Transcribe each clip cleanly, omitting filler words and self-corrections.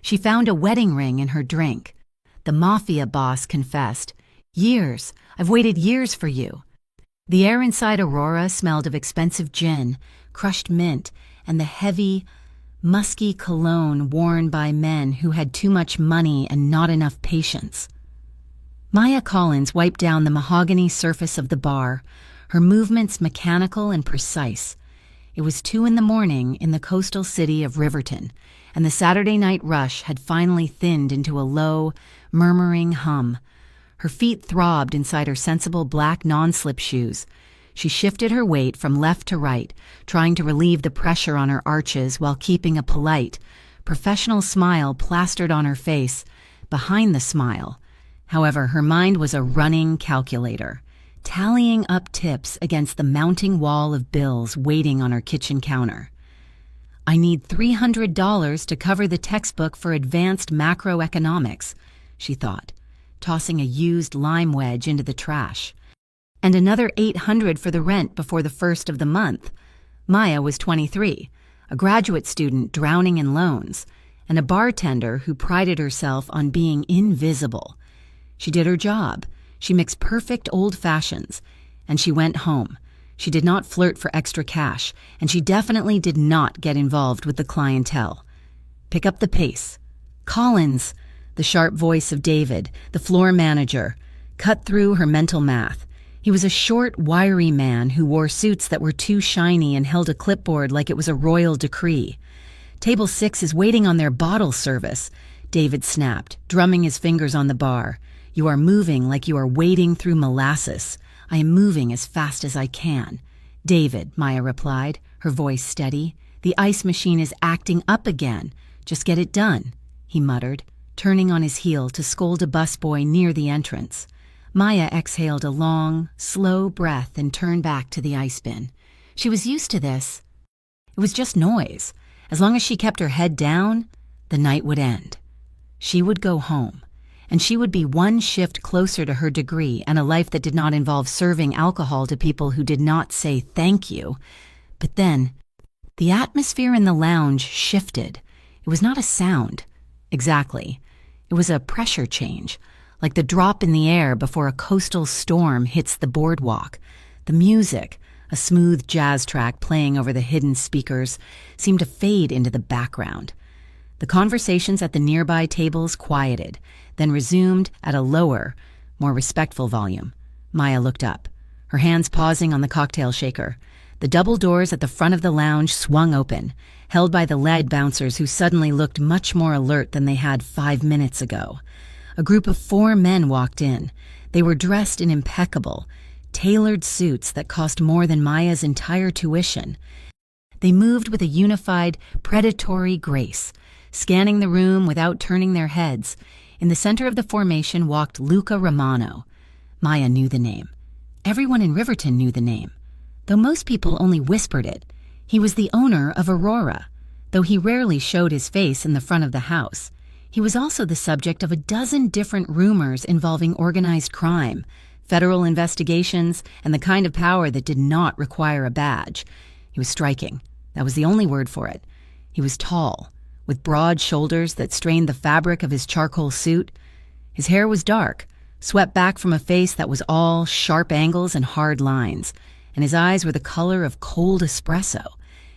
She found a wedding ring in her drink. The Mafia boss confessed, "Years. I've waited years for you." The air inside Aurora smelled of expensive gin, crushed mint, and the heavy, musky cologne worn by men who had too much money and not enough patience. Maya Collins wiped down the mahogany surface of the bar, her movements mechanical and precise. It was 2 a.m. in the coastal city of Riverton, and the Saturday night rush had finally thinned into a low, murmuring hum. Her feet throbbed inside her sensible black non-slip shoes. She shifted her weight from left to right, trying to relieve the pressure on her arches while keeping a polite, professional smile plastered on her face. Behind the smile, however, her mind was a running calculator, tallying up tips against the mounting wall of bills waiting on her kitchen counter. "I need $300 to cover the textbook for advanced macroeconomics," she thought, tossing a used lime wedge into the trash. "And another $800 for the rent before the first of the month." Maya was 23, a graduate student drowning in loans, and a bartender who prided herself on being invisible. She did her job. She mixed perfect old fashions, and she went home. She did not flirt for extra cash, and she definitely did not get involved with the clientele. "Pick up the pace." "Collins," the sharp voice of David, the floor manager, cut through her mental math. He was a short, wiry man who wore suits that were too shiny and held a clipboard like it was a royal decree. "Table 6 is waiting on their bottle service," David snapped, drumming his fingers on the bar. "You are moving like you are wading through molasses." "I am moving as fast as I can." "David," Maya replied, her voice steady, "the ice machine is acting up again. Just get it done," he muttered, turning on his heel to scold a busboy near the entrance. Maya exhaled a long, slow breath and turned back to the ice bin. She was used to this. It was just noise. As long as she kept her head down, the night would end. She would go home, and she would be one shift closer to her degree and a life that did not involve serving alcohol to people who did not say thank you. But then, the atmosphere in the lounge shifted. It was not a sound. Exactly. It was a pressure change, like the drop in the air before a coastal storm hits the boardwalk. The music, a smooth jazz track playing over the hidden speakers, seemed to fade into the background. The conversations at the nearby tables quieted, then resumed at a lower, more respectful volume. Maya looked up, her hands pausing on the cocktail shaker. The double doors at the front of the lounge swung open, held by the lead bouncers who suddenly looked much more alert than they had 5 minutes ago. A group of 4 men walked in. They were dressed in impeccable, tailored suits that cost more than Maya's entire tuition. They moved with a unified, predatory grace, scanning the room without turning their heads. In the center of the formation walked Luca Romano. Maya knew the name. Everyone in Riverton knew the name, though most people only whispered it. He was the owner of Aurora, though he rarely showed his face in the front of the house. He was also the subject of a dozen different rumors involving organized crime, federal investigations, and the kind of power that did not require a badge. He was striking. That was the only word for it. He was tall, with broad shoulders that strained the fabric of his charcoal suit. His hair was dark, swept back from a face that was all sharp angles and hard lines, and his eyes were the color of cold espresso.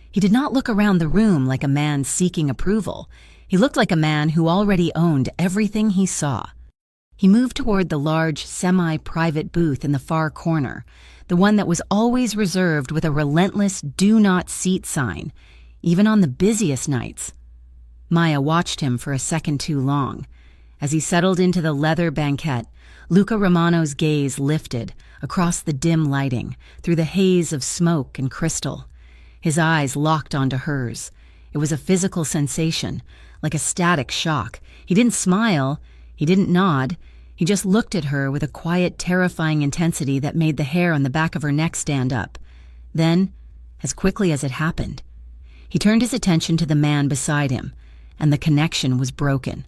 He did not look around the room like a man seeking approval. He looked like a man who already owned everything he saw. He moved toward the large, semi-private booth in the far corner, the one that was always reserved with a relentless "do not seat" sign, even on the busiest nights. Maya watched him for a second too long. As he settled into the leather banquette, Luca Romano's gaze lifted across the dim lighting, through the haze of smoke and crystal. His eyes locked onto hers. It was a physical sensation, like a static shock. He didn't smile. He didn't nod. He just looked at her with a quiet, terrifying intensity that made the hair on the back of her neck stand up. Then, as quickly as it happened, he turned his attention to the man beside him, and the connection was broken.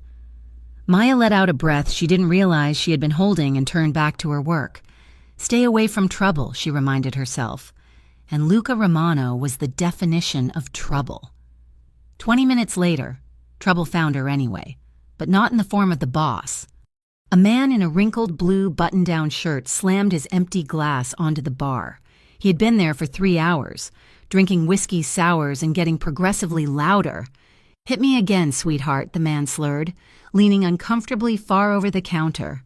Maya let out a breath she didn't realize she had been holding and turned back to her work. Stay away from trouble, she reminded herself. And Luca Romano was the definition of trouble. 20 minutes later, Trouble found her anyway, but not in the form of the boss. A man in a wrinkled blue button-down shirt slammed his empty glass onto the bar. He had been there for 3 hours, drinking whiskey sours and getting progressively louder. "Hit me again, sweetheart," the man slurred, leaning uncomfortably far over the counter.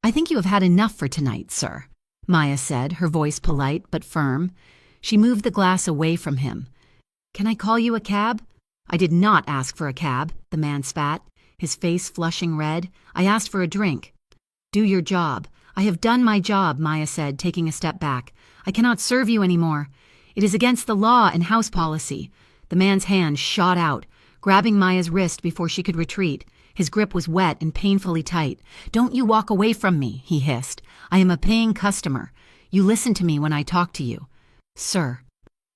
"I think you have had enough for tonight, sir," Maya said, her voice polite but firm. She moved the glass away from him. "Can I call you a cab?" "I did not ask for a cab," the man spat, his face flushing red. "I asked for a drink." "Do your job." "I have done my job," Maya said, taking a step back. "I cannot serve you anymore. It is against the law and house policy." The man's hand shot out, grabbing Maya's wrist before she could retreat. His grip was wet and painfully tight. "Don't you walk away from me," he hissed. "I am a paying customer. You listen to me when I talk to you." "Sir."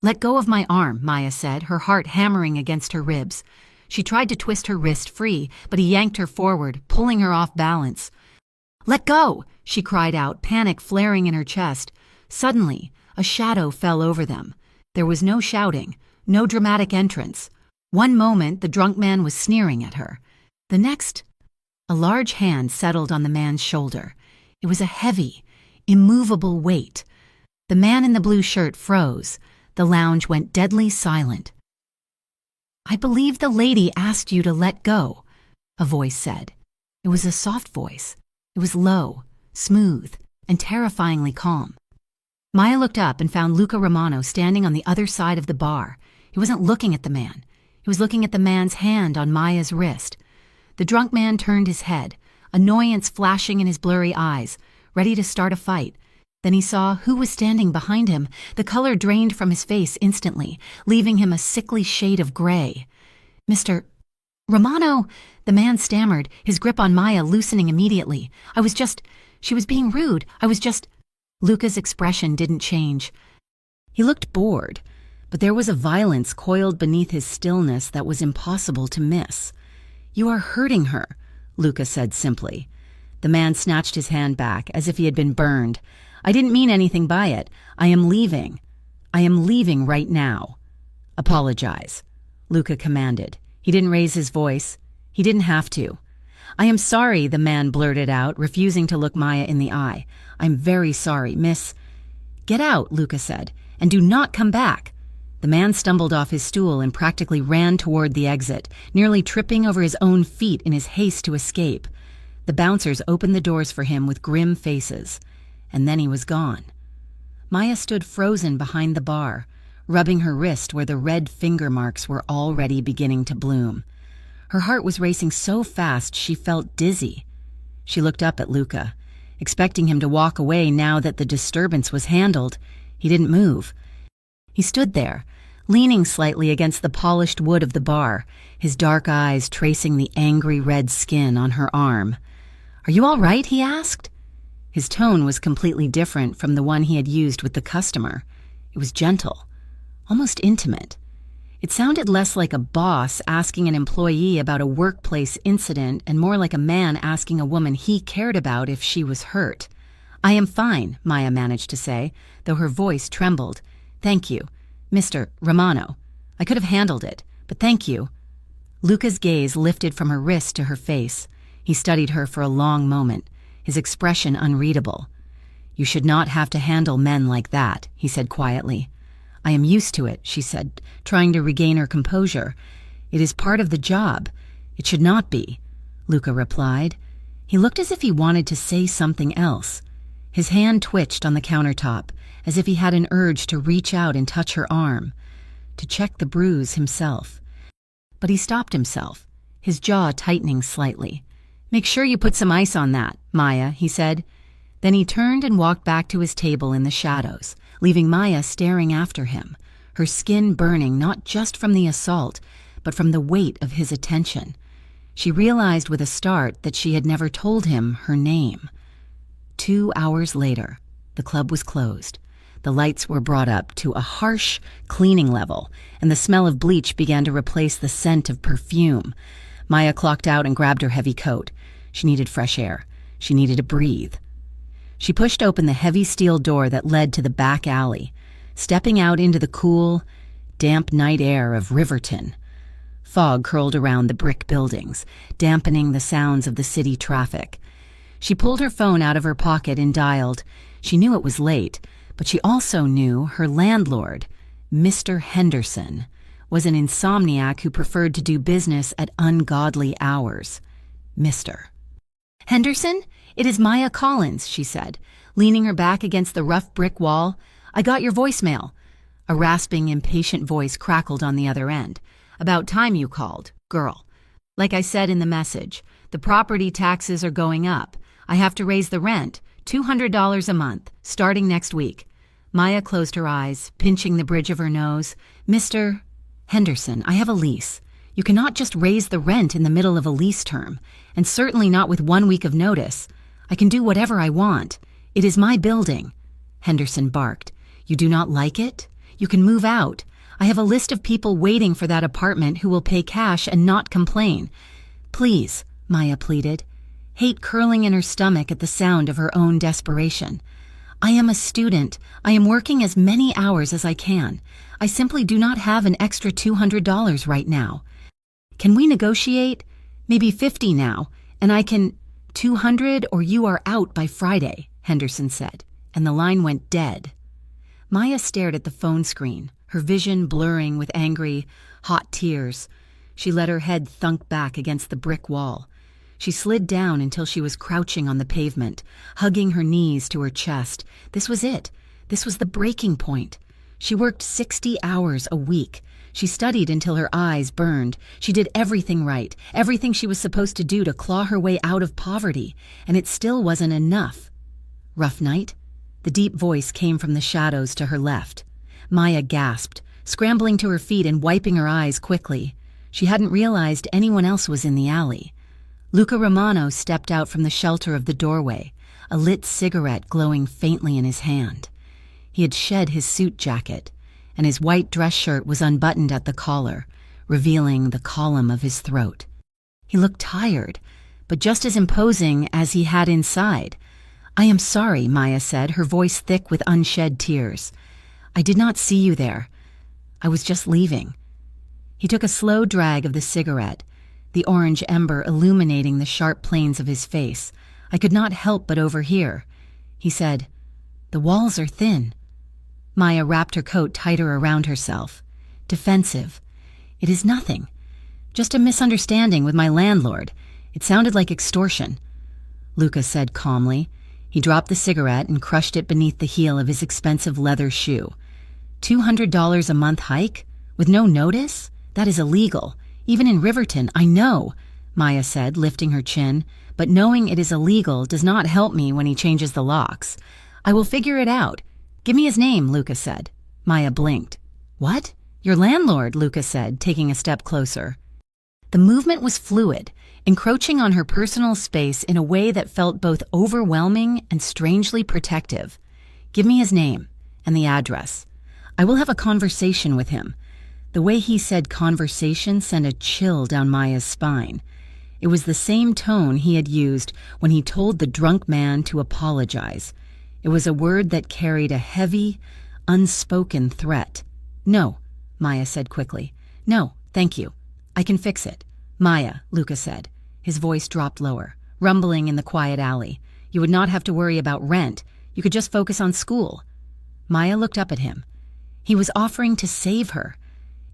"Let go of my arm," Maya said, her heart hammering against her ribs. She tried to twist her wrist free, but he yanked her forward, pulling her off balance. "Let go!" she cried out, panic flaring in her chest. Suddenly, a shadow fell over them. There was no shouting, no dramatic entrance. One moment, the drunk man was sneering at her. The next, a large hand settled on the man's shoulder. It was a heavy, immovable weight. The man in the blue shirt froze. The lounge went deadly silent. "I believe the lady asked you to let go," a voice said. It was a soft voice. It was low, smooth, and terrifyingly calm. Maya looked up and found Luca Romano standing on the other side of the bar. He wasn't looking at the man. He was looking at the man's hand on Maya's wrist. The drunk man turned his head, annoyance flashing in his blurry eyes, ready to start a fight. Then he saw who was standing behind him. The color drained from his face instantly, leaving him a sickly shade of gray. "Mr. Romano," the man stammered, his grip on Maya loosening immediately. She was being rude. Luca's expression didn't change. He looked bored, but there was a violence coiled beneath his stillness that was impossible to miss. "You are hurting her," Luca said simply. The man snatched his hand back as if he had been burned. "I didn't mean anything by it. I am leaving. I am leaving right now." "Apologize," Luca commanded. He didn't raise his voice. He didn't have to. "I am sorry," the man blurted out, refusing to look Maya in the eye. "I'm very sorry, miss." "Get out," Luca said, "and do not come back." The man stumbled off his stool and practically ran toward the exit, nearly tripping over his own feet in his haste to escape. The bouncers opened the doors for him with grim faces, and then he was gone. Maya stood frozen behind the bar, rubbing her wrist where the red finger marks were already beginning to bloom. Her heart was racing so fast she felt dizzy. She looked up at Luca, expecting him to walk away now that the disturbance was handled. He didn't move. He stood there, leaning slightly against the polished wood of the bar, his dark eyes tracing the angry red skin on her arm. "Are you all right?" he asked. His tone was completely different from the one he had used with the customer. It was gentle, almost intimate. It sounded less like a boss asking an employee about a workplace incident and more like a man asking a woman he cared about if she was hurt. "I am fine," Maya managed to say, though her voice trembled. "Thank you, Mr. Romano. I could have handled it, but thank you." Luca's gaze lifted from her wrist to her face. He studied her for a long moment, his expression unreadable. "You should not have to handle men like that," he said quietly. "I am used to it," she said, trying to regain her composure. "It is part of the job. It should not be," Luca replied. He looked as if he wanted to say something else. His hand twitched on the countertop, as if he had an urge to reach out and touch her arm, to check the bruise himself. But he stopped himself, his jaw tightening slightly. "Make sure you put some ice on that, Maya," he said. Then he turned and walked back to his table in the shadows, leaving Maya staring after him, her skin burning not just from the assault, but from the weight of his attention. She realized with a start that she had never told him her name. 2 hours later, the club was closed. The lights were brought up to a harsh cleaning level, and the smell of bleach began to replace the scent of perfume. Maya clocked out and grabbed her heavy coat. She needed fresh air. She needed to breathe. She pushed open the heavy steel door that led to the back alley, stepping out into the cool, damp night air of Riverton. Fog curled around the brick buildings, dampening the sounds of the city traffic. She pulled her phone out of her pocket and dialed. She knew it was late, but she also knew her landlord, Mr. Henderson, was an insomniac who preferred to do business at ungodly hours. Mr. Henderson? It is Maya Collins, she said, leaning her back against the rough brick wall. I got your voicemail. A rasping, impatient voice crackled on the other end. About time you called, girl. Like I said in the message, the property taxes are going up. I have to raise the rent, $200 a month, starting next week. Maya closed her eyes, pinching the bridge of her nose. Mr. Henderson, I have a lease. You cannot just raise the rent in the middle of a lease term, and certainly not with 1 week of notice. I can do whatever I want. It is my building. Henderson barked. You do not like it? You can move out. I have a list of people waiting for that apartment who will pay cash and not complain. Please, Maya pleaded, hate curling in her stomach at the sound of her own desperation. I am a student. I am working as many hours as I can. I simply do not have an extra $200 right now. Can we negotiate? Maybe 50 now, and I can... 200 or you are out by Friday, Henderson said, and the line went dead. Maya stared at the phone screen, her vision blurring with angry, hot tears. She let her head thunk back against the brick wall. She slid down until she was crouching on the pavement, hugging her knees to her chest. This was it. This was the breaking point. She worked 60 hours a week. She studied until her eyes burned. She did everything right, everything she was supposed to do to claw her way out of poverty, and it still wasn't enough. Rough night? The deep voice came from the shadows to her left. Maya gasped, scrambling to her feet and wiping her eyes quickly. She hadn't realized anyone else was in the alley. Luca Romano stepped out from the shelter of the doorway, a lit cigarette glowing faintly in his hand. He had shed his suit jacket, and his white dress shirt was unbuttoned at the collar, revealing the column of his throat. He looked tired, but just as imposing as he had inside. I am sorry, Maya said, her voice thick with unshed tears. I did not see you there. I was just leaving. He took a slow drag of the cigarette, the orange ember illuminating the sharp planes of his face. I could not help but overhear. He said, The walls are thin. Maya wrapped her coat tighter around herself. Defensive. It is nothing. Just a misunderstanding with my landlord. It sounded like extortion. Luca said calmly. He dropped the cigarette and crushed it beneath the heel of his expensive leather shoe. $200 a month hike? With no notice? That is illegal. Even in Riverton, I know, Maya said, lifting her chin. But knowing it is illegal does not help me when he changes the locks. I will figure it out. Give me his name, Luca said. Maya blinked. What? Your landlord, Luca said, taking a step closer. The movement was fluid, encroaching on her personal space in a way that felt both overwhelming and strangely protective. Give me his name and the address. I will have a conversation with him. The way he said conversation sent a chill down Maya's spine. It was the same tone he had used when he told the drunk man to apologize. It was a word that carried a heavy, unspoken threat. No, Maya said quickly. No, thank you. I can fix it. Maya, Luca said. His voice dropped lower, rumbling in the quiet alley. You would not have to worry about rent. You could just focus on school. Maya looked up at him. He was offering to save her.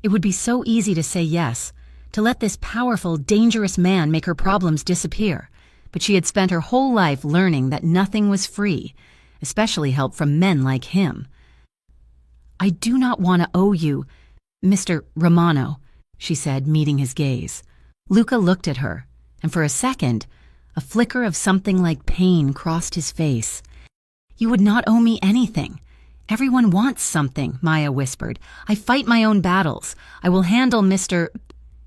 It would be so easy to say yes, to let this powerful, dangerous man make her problems disappear. But she had spent her whole life learning that nothing was free, especially help from men like him. I do not want to owe you, Mr. Romano, she said, meeting his gaze. Luca looked at her, and for a second, a flicker of something like pain crossed his face. You would not owe me anything. Everyone wants something, Maya whispered. I fight my own battles. I will handle Mr.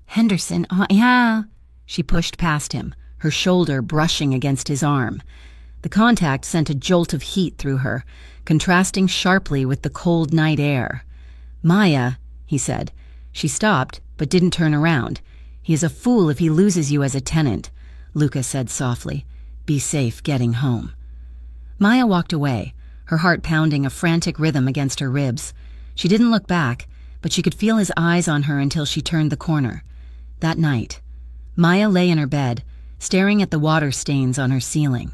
Henderson. Yeah. She pushed past him, her shoulder brushing against his arm. The contact sent a jolt of heat through her, contrasting sharply with the cold night air. Maya, he said. She stopped, but didn't turn around. He is a fool if he loses you as a tenant, Luca said softly. Be safe getting home. Maya walked away, her heart pounding a frantic rhythm against her ribs. She didn't look back, but she could feel his eyes on her until she turned the corner. That night, Maya lay in her bed, staring at the water stains on her ceiling.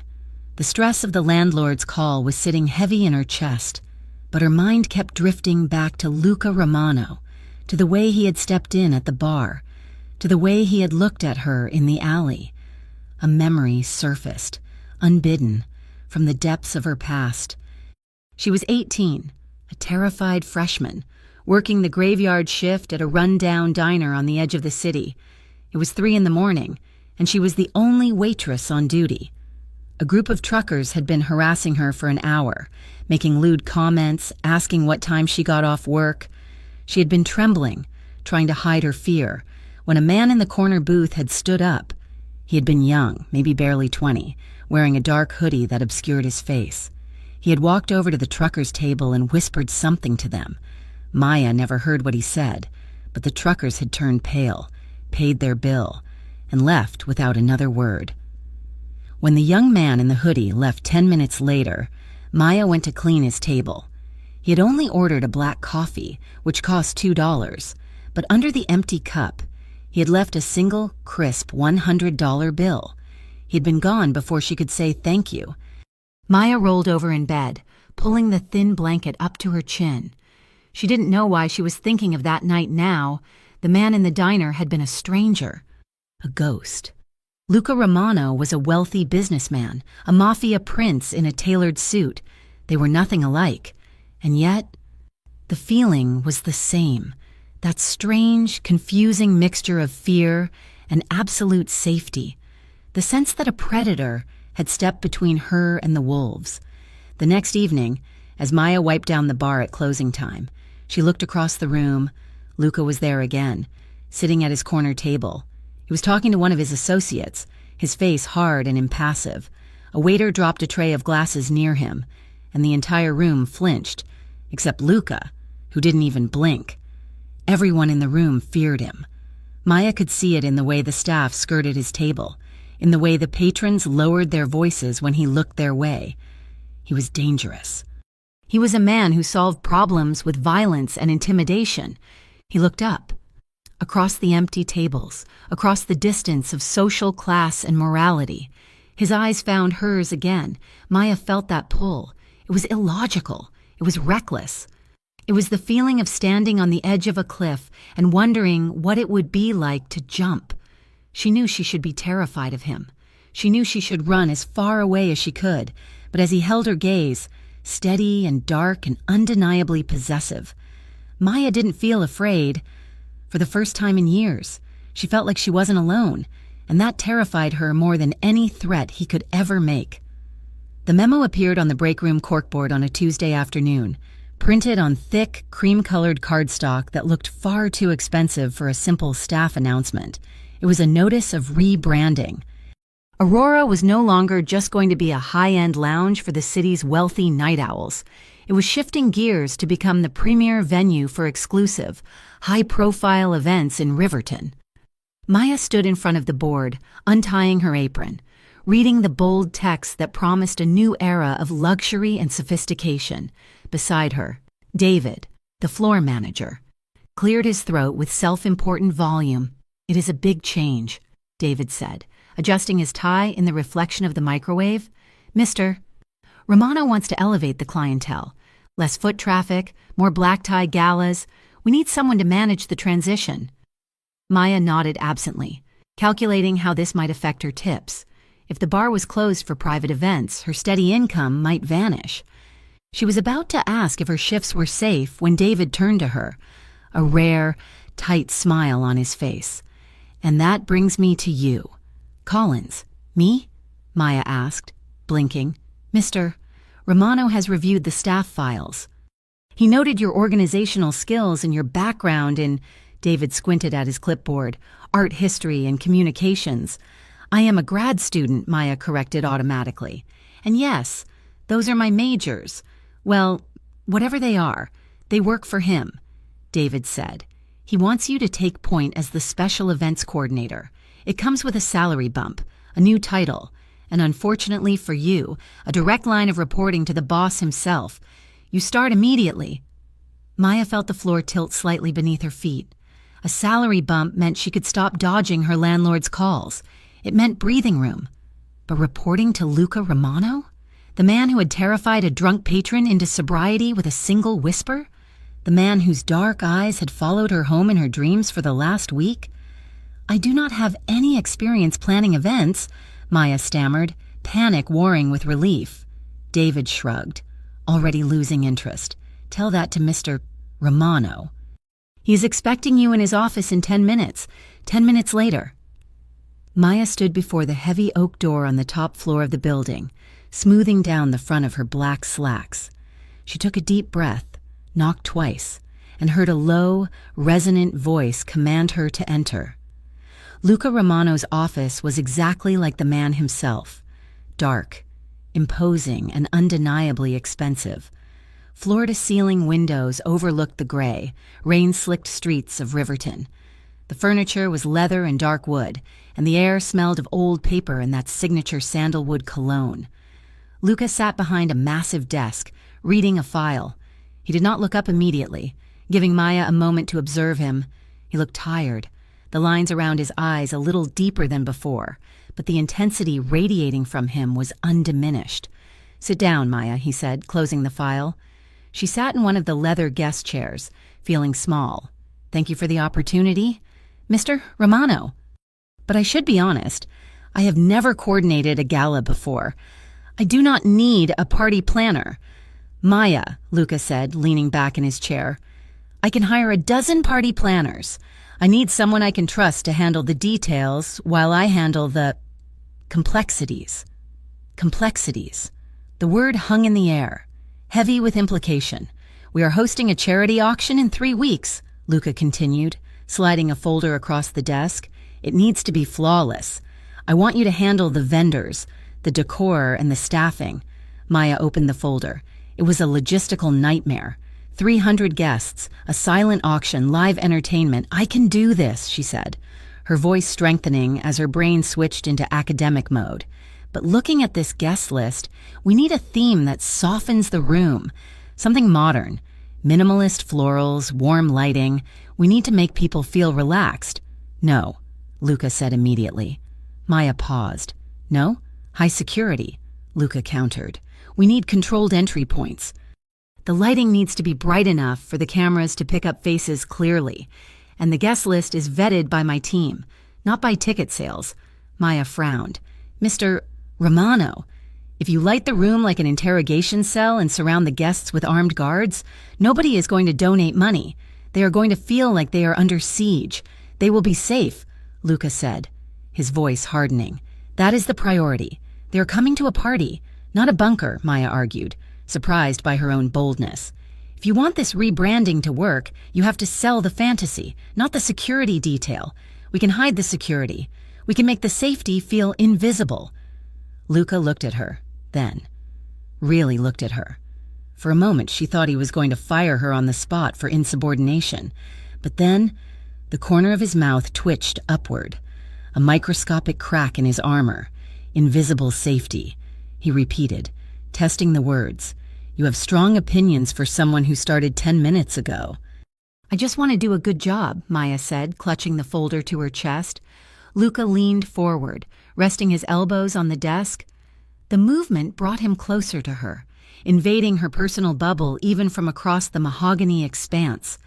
The stress of the landlord's call was sitting heavy in her chest, but her mind kept drifting back to Luca Romano, to the way he had stepped in at the bar, to the way he had looked at her in the alley. A memory surfaced, unbidden, from the depths of her past. She was 18, a terrified freshman, working the graveyard shift at a run-down diner on the edge of the city. It was 3 a.m, and she was the only waitress on duty. A group of truckers had been harassing her for an hour, making lewd comments, asking what time she got off work. She had been trembling, trying to hide her fear, when a man in the corner booth had stood up. He had been young, maybe barely 20, wearing a dark hoodie that obscured his face. He had walked over to the truckers' table and whispered something to them. Maya never heard what he said, but the truckers had turned pale, paid their bill, and left without another word. When the young man in the hoodie left 10 minutes later, Maya went to clean his table. He had only ordered a black coffee, which cost $2, but under the empty cup, he had left a single, crisp $100 bill. He had been gone before she could say thank you. Maya rolled over in bed, pulling the thin blanket up to her chin. She didn't know why she was thinking of that night now. The man in the diner had been a stranger, a ghost. Luca Romano was a wealthy businessman, a Mafia prince in a tailored suit. They were nothing alike, and yet the feeling was the same. That strange, confusing mixture of fear and absolute safety. The sense that a predator had stepped between her and the wolves. The next evening, as Maya wiped down the bar at closing time, she looked across the room. Luca was there again, sitting at his corner table. He was talking to one of his associates, his face hard and impassive. A waiter dropped a tray of glasses near him, and the entire room flinched, except Luca, who didn't even blink. Everyone in the room feared him. Maya could see it in the way the staff skirted his table, in the way the patrons lowered their voices when he looked their way. He was dangerous. He was a man who solved problems with violence and intimidation. He looked up. Across the empty tables, across the distance of social class and morality. His eyes found hers again. Maya felt that pull. It was illogical. It was reckless. It was the feeling of standing on the edge of a cliff and wondering what it would be like to jump. She knew she should be terrified of him. She knew she should run as far away as she could, but as he held her gaze, steady and dark and undeniably possessive, Maya didn't feel afraid. For the first time in years, she felt like she wasn't alone, and that terrified her more than any threat he could ever make. The memo appeared on the break room corkboard on a Tuesday afternoon, printed on thick, cream-colored cardstock that looked far too expensive for a simple staff announcement. It was a notice of rebranding. Aurora was no longer just going to be a high-end lounge for the city's wealthy night owls. It was shifting gears to become the premier venue for exclusive, high-profile events in Riverton. Maya stood in front of the board, untying her apron, reading the bold text that promised a new era of luxury and sophistication. Beside her, David, the floor manager, cleared his throat with self-important volume. "It is a big change," David said, adjusting his tie in the reflection of the microwave. "Mr. Romano wants to elevate the clientele. Less foot traffic, more black-tie galas. We need someone to manage the transition." Maya nodded absently, calculating how this might affect her tips. If the bar was closed for private events, her steady income might vanish. She was about to ask if her shifts were safe when David turned to her, a rare, tight smile on his face. "And that brings me to you." "Collins." "Me?" Maya asked, blinking. "Mr. Romano has reviewed the staff files. He noted your organizational skills and your background in," David squinted at his clipboard, "art history and communications." "I am a grad student," Maya corrected automatically. "And yes, those are my majors. Well, whatever they are, they work for him," David said. "He wants you to take point as the special events coordinator. It comes with a salary bump, a new title, and unfortunately for you, a direct line of reporting to the boss himself. You start immediately." Maya felt the floor tilt slightly beneath her feet. A salary bump meant she could stop dodging her landlord's calls. It meant breathing room. But reporting to Luca Romano? The man who had terrified a drunk patron into sobriety with a single whisper? The man whose dark eyes had followed her home in her dreams for the last week? "I do not have any experience planning events," Maya stammered, panic warring with relief. David shrugged, already losing interest. "Tell that to Mr. Romano. He is expecting you in his office in 10 minutes. 10 minutes later." Maya stood before the heavy oak door on the top floor of the building, smoothing down the front of her black slacks. She took a deep breath, knocked twice, and heard a low, resonant voice command her to enter. Luca Romano's office was exactly like the man himself. Dark, imposing, and undeniably expensive. Floor-to-ceiling windows overlooked the gray, rain-slicked streets of Riverton. The furniture was leather and dark wood, and the air smelled of old paper and that signature sandalwood cologne. Luca sat behind a massive desk, reading a file. He did not look up immediately, giving Maya a moment to observe him. He looked tired, the lines around his eyes a little deeper than before, but the intensity radiating from him was undiminished. "Sit down, Maya," he said, closing the file. She sat in one of the leather guest chairs, feeling small. "Thank you for the opportunity, Mr. Romano. But I should be honest, I have never coordinated a gala before. I do not need a party planner." "Maya," Luca said, leaning back in his chair, "I can hire a dozen party planners. I need someone I can trust to handle the details while I handle the complexities." Complexities. The word hung in the air, heavy with implication. "We are hosting a charity auction in 3 weeks," Luca continued, sliding a folder across the desk. "It needs to be flawless. I want you to handle the vendors, the decor, and the staffing." Maya opened the folder. It was a logistical nightmare. 300 guests, a silent auction, live entertainment. "I can do this," she said, her voice strengthening as her brain switched into academic mode. "But looking at this guest list, we need a theme that softens the room. Something modern. Minimalist florals, warm lighting. We need to make people feel relaxed." "No," Luca said immediately. Maya paused. "No? High security," Luca countered. "We need controlled entry points. The lighting needs to be bright enough for the cameras to pick up faces clearly. And the guest list is vetted by my team, not by ticket sales." Maya frowned. "Mr. Romano, if you light the room like an interrogation cell and surround the guests with armed guards, nobody is going to donate money. They are going to feel like they are under siege. They will be safe," Luca said, his voice hardening. "That is the priority. They are coming to a party, not a bunker," Maya argued, surprised by her own boldness. "If you want this rebranding to work, you have to sell the fantasy, not the security detail. We can hide the security. We can make the safety feel invisible." Luca looked at her, then really looked at her. For a moment she thought he was going to fire her on the spot for insubordination, but then the corner of his mouth twitched upward, a microscopic crack in his armor. "Invisible safety," he repeated, testing the words. "You have strong opinions for someone who started 10 minutes ago." "I just want to do a good job," Maya said, clutching the folder to her chest. Luca leaned forward, resting his elbows on the desk. The movement brought him closer to her, invading her personal bubble even from across the mahogany expanse.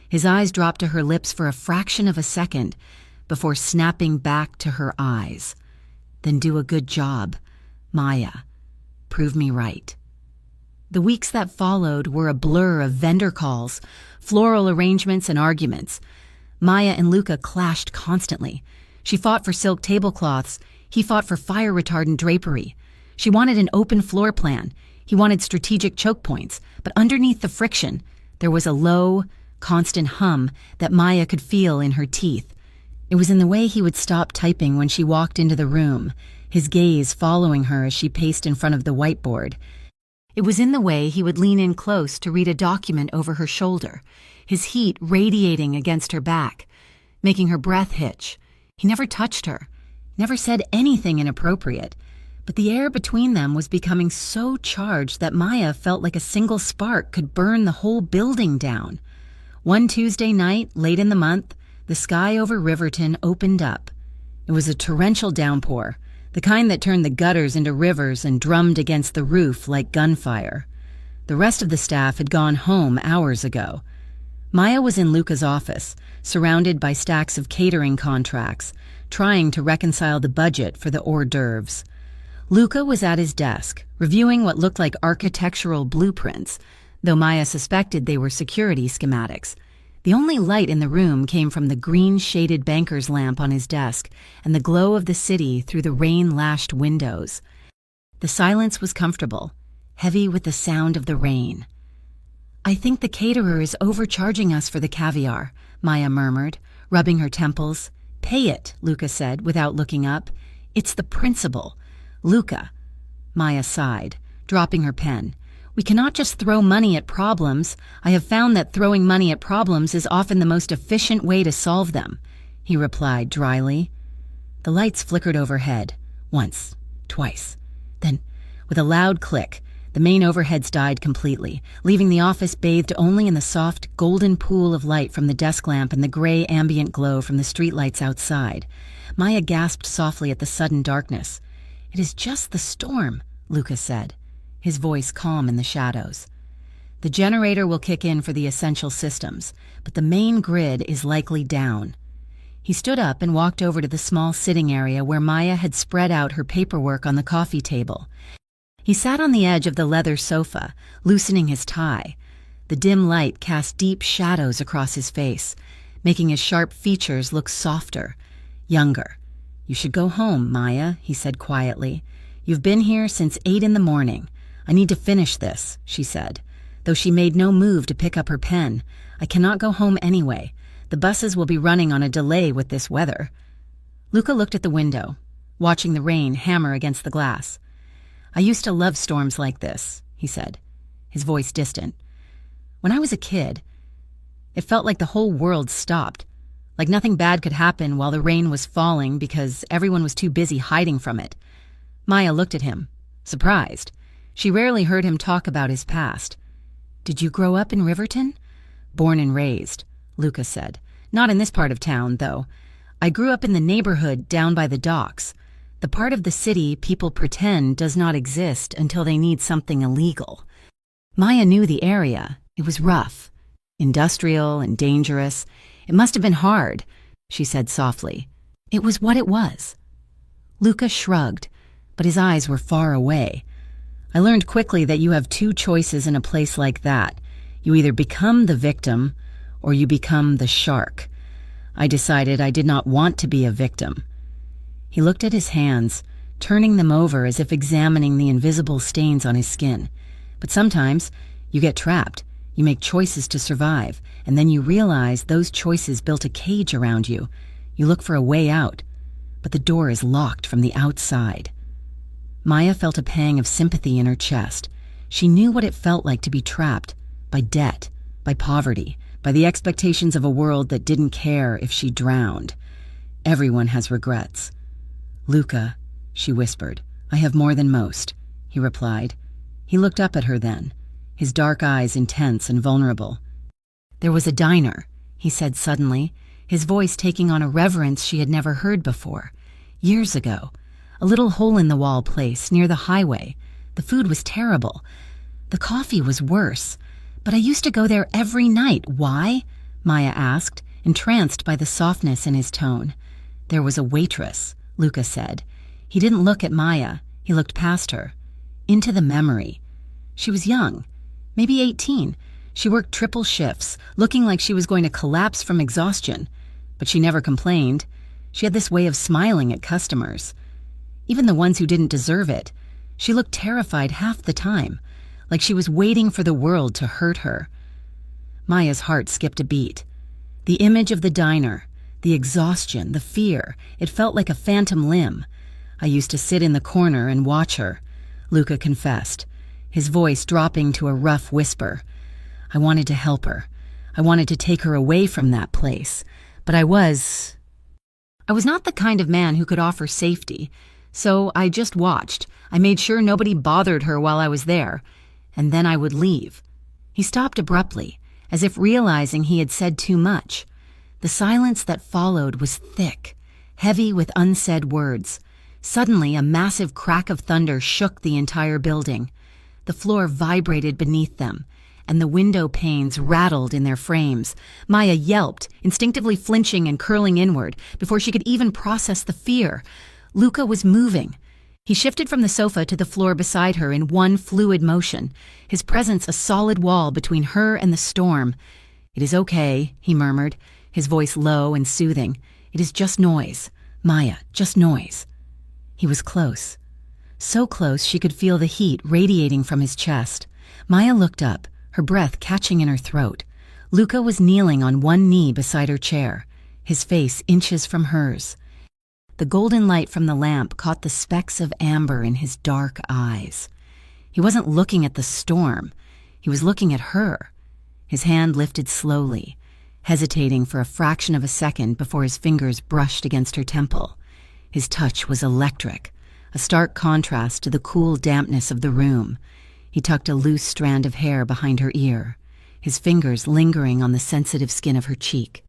His eyes dropped to her lips for a fraction of a second before snapping back to her eyes. "Then do a good job, Maya. Prove me right." The weeks that followed were a blur of vendor calls, floral arrangements, and arguments. Maya and Luca clashed constantly. She fought for silk tablecloths. He fought for fire-retardant drapery. She wanted an open floor plan. He wanted strategic choke points. But underneath the friction, there was a low, constant hum that Maya could feel in her teeth. It was in the way he would stop typing when she walked into the room, his gaze following her as she paced in front of the whiteboard. It was in the way he would lean in close to read a document over her shoulder, his heat radiating against her back, making her breath hitch. He never touched her, never said anything inappropriate, but the air between them was becoming so charged that Maya felt like a single spark could burn the whole building down. One Tuesday night, late in the month, the sky over Riverton opened up. It was a torrential downpour, the kind that turned the gutters into rivers and drummed against the roof like gunfire. The rest of the staff had gone home hours ago. Maya was in Luca's office, surrounded by stacks of catering contracts, trying to reconcile the budget for the hors d'oeuvres. Luca was at his desk, reviewing what looked like architectural blueprints, though Maya suspected they were security schematics. The only light in the room came from the green-shaded banker's lamp on his desk and the glow of the city through the rain-lashed windows. The silence was comfortable, heavy with the sound of the rain. "I think the caterer is overcharging us for the caviar," Maya murmured, rubbing her temples. "Pay it," Luca said, without looking up. "It's the principle." "Luca," Maya sighed, dropping her pen. "We cannot just throw money at problems. I have found that throwing money at problems is often the most efficient way to solve them," he replied dryly. The lights flickered overhead, once, twice. Then, with a loud click, the main overheads died completely, leaving the office bathed only in the soft, golden pool of light from the desk lamp and the gray ambient glow from the streetlights outside. Maya gasped softly at the sudden darkness. "It is just the storm," Luca said, his voice calm in the shadows. "The generator will kick in for the essential systems, but the main grid is likely down." He stood up and walked over to the small sitting area where Maya had spread out her paperwork on the coffee table. He sat on the edge of the leather sofa, loosening his tie. The dim light cast deep shadows across his face, making his sharp features look softer, younger. "You should go home, Maya," he said quietly. "You've been here since 8 in the morning. I need to finish this," she said, though she made no move to pick up her pen. "I cannot go home anyway. The buses will be running on a delay with this weather." Luca looked at the window, watching the rain hammer against the glass. "I used to love storms like this," he said, his voice distant. "When I was a kid, it felt like the whole world stopped, like nothing bad could happen while the rain was falling because everyone was too busy hiding from it." Maya looked at him, surprised. She rarely heard him talk about his past. "Did you grow up in Riverton?" "Born and raised," Luca said. "Not in this part of town, though. I grew up in the neighborhood down by the docks, the part of the city people pretend does not exist until they need something illegal." Maya knew the area. It was rough, industrial and dangerous. "It must have been hard," she said softly. "It was what it was." Luca shrugged, but his eyes were far away. "I learned quickly that you have two choices in a place like that. You either become the victim or you become the shark. I decided I did not want to be a victim." He looked at his hands, turning them over as if examining the invisible stains on his skin. "But sometimes you get trapped. You make choices to survive, and then you realize those choices built a cage around you. You look for a way out, but the door is locked from the outside." Maya felt a pang of sympathy in her chest. She knew what it felt like to be trapped by debt, by poverty, by the expectations of a world that didn't care if she drowned. Everyone has regrets. "Luca," she whispered. "I have more than most," he replied. He looked up at her then, his dark eyes intense and vulnerable. "There was a diner," he said suddenly, his voice taking on a reverence she had never heard before. "Years ago. A little hole-in-the-wall place near the highway. The food was terrible. The coffee was worse. But I used to go there every night. Why?" Maya asked, entranced by the softness in his tone. "There was a waitress," Luca said. He didn't look at Maya. He looked past her, into the memory. She was young, maybe 18. She worked triple shifts, looking like she was going to collapse from exhaustion. But she never complained. She had this way of smiling at customers, even the ones who didn't deserve it. She looked terrified half the time, like she was waiting for the world to hurt her. Maya's heart skipped a beat. The image of the diner, the exhaustion, the fear, it felt like a phantom limb. "I used to sit in the corner and watch her," Luca confessed, his voice dropping to a rough whisper. "I wanted to help her. I wanted to take her away from that place. But I was not the kind of man who could offer safety. So I just watched. I made sure nobody bothered her while I was there. And then I would leave." He stopped abruptly, as if realizing he had said too much. The silence that followed was thick, heavy with unsaid words. Suddenly, a massive crack of thunder shook the entire building. The floor vibrated beneath them, and the window panes rattled in their frames. Maya yelped, instinctively flinching and curling inward before she could even process the fear. Luca was moving. He shifted from the sofa to the floor beside her in one fluid motion, his presence a solid wall between her and the storm. "It is okay," he murmured, his voice low and soothing. "It is just noise. Maya, just noise." He was close. So close she could feel the heat radiating from his chest. Maya looked up, her breath catching in her throat. Luca was kneeling on one knee beside her chair, his face inches from hers. The golden light from the lamp caught the specks of amber in his dark eyes. He wasn't looking at the storm. He was looking at her. His hand lifted slowly, hesitating for a fraction of a second before his fingers brushed against her temple. His touch was electric, a stark contrast to the cool dampness of the room. He tucked a loose strand of hair behind her ear, his fingers lingering on the sensitive skin of her cheek.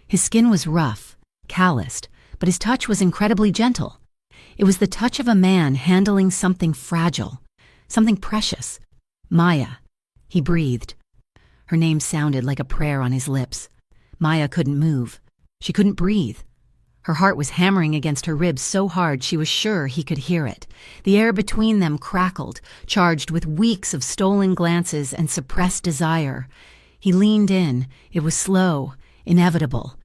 His skin was rough, calloused, but his touch was incredibly gentle. It was the touch of a man handling something fragile, something precious. "Maya," he breathed. Her name sounded like a prayer on his lips. Maya couldn't move. She couldn't breathe. Her heart was hammering against her ribs so hard she was sure he could hear it. The air between them crackled, charged with weeks of stolen glances and suppressed desire. He leaned in. It was slow, inevitable.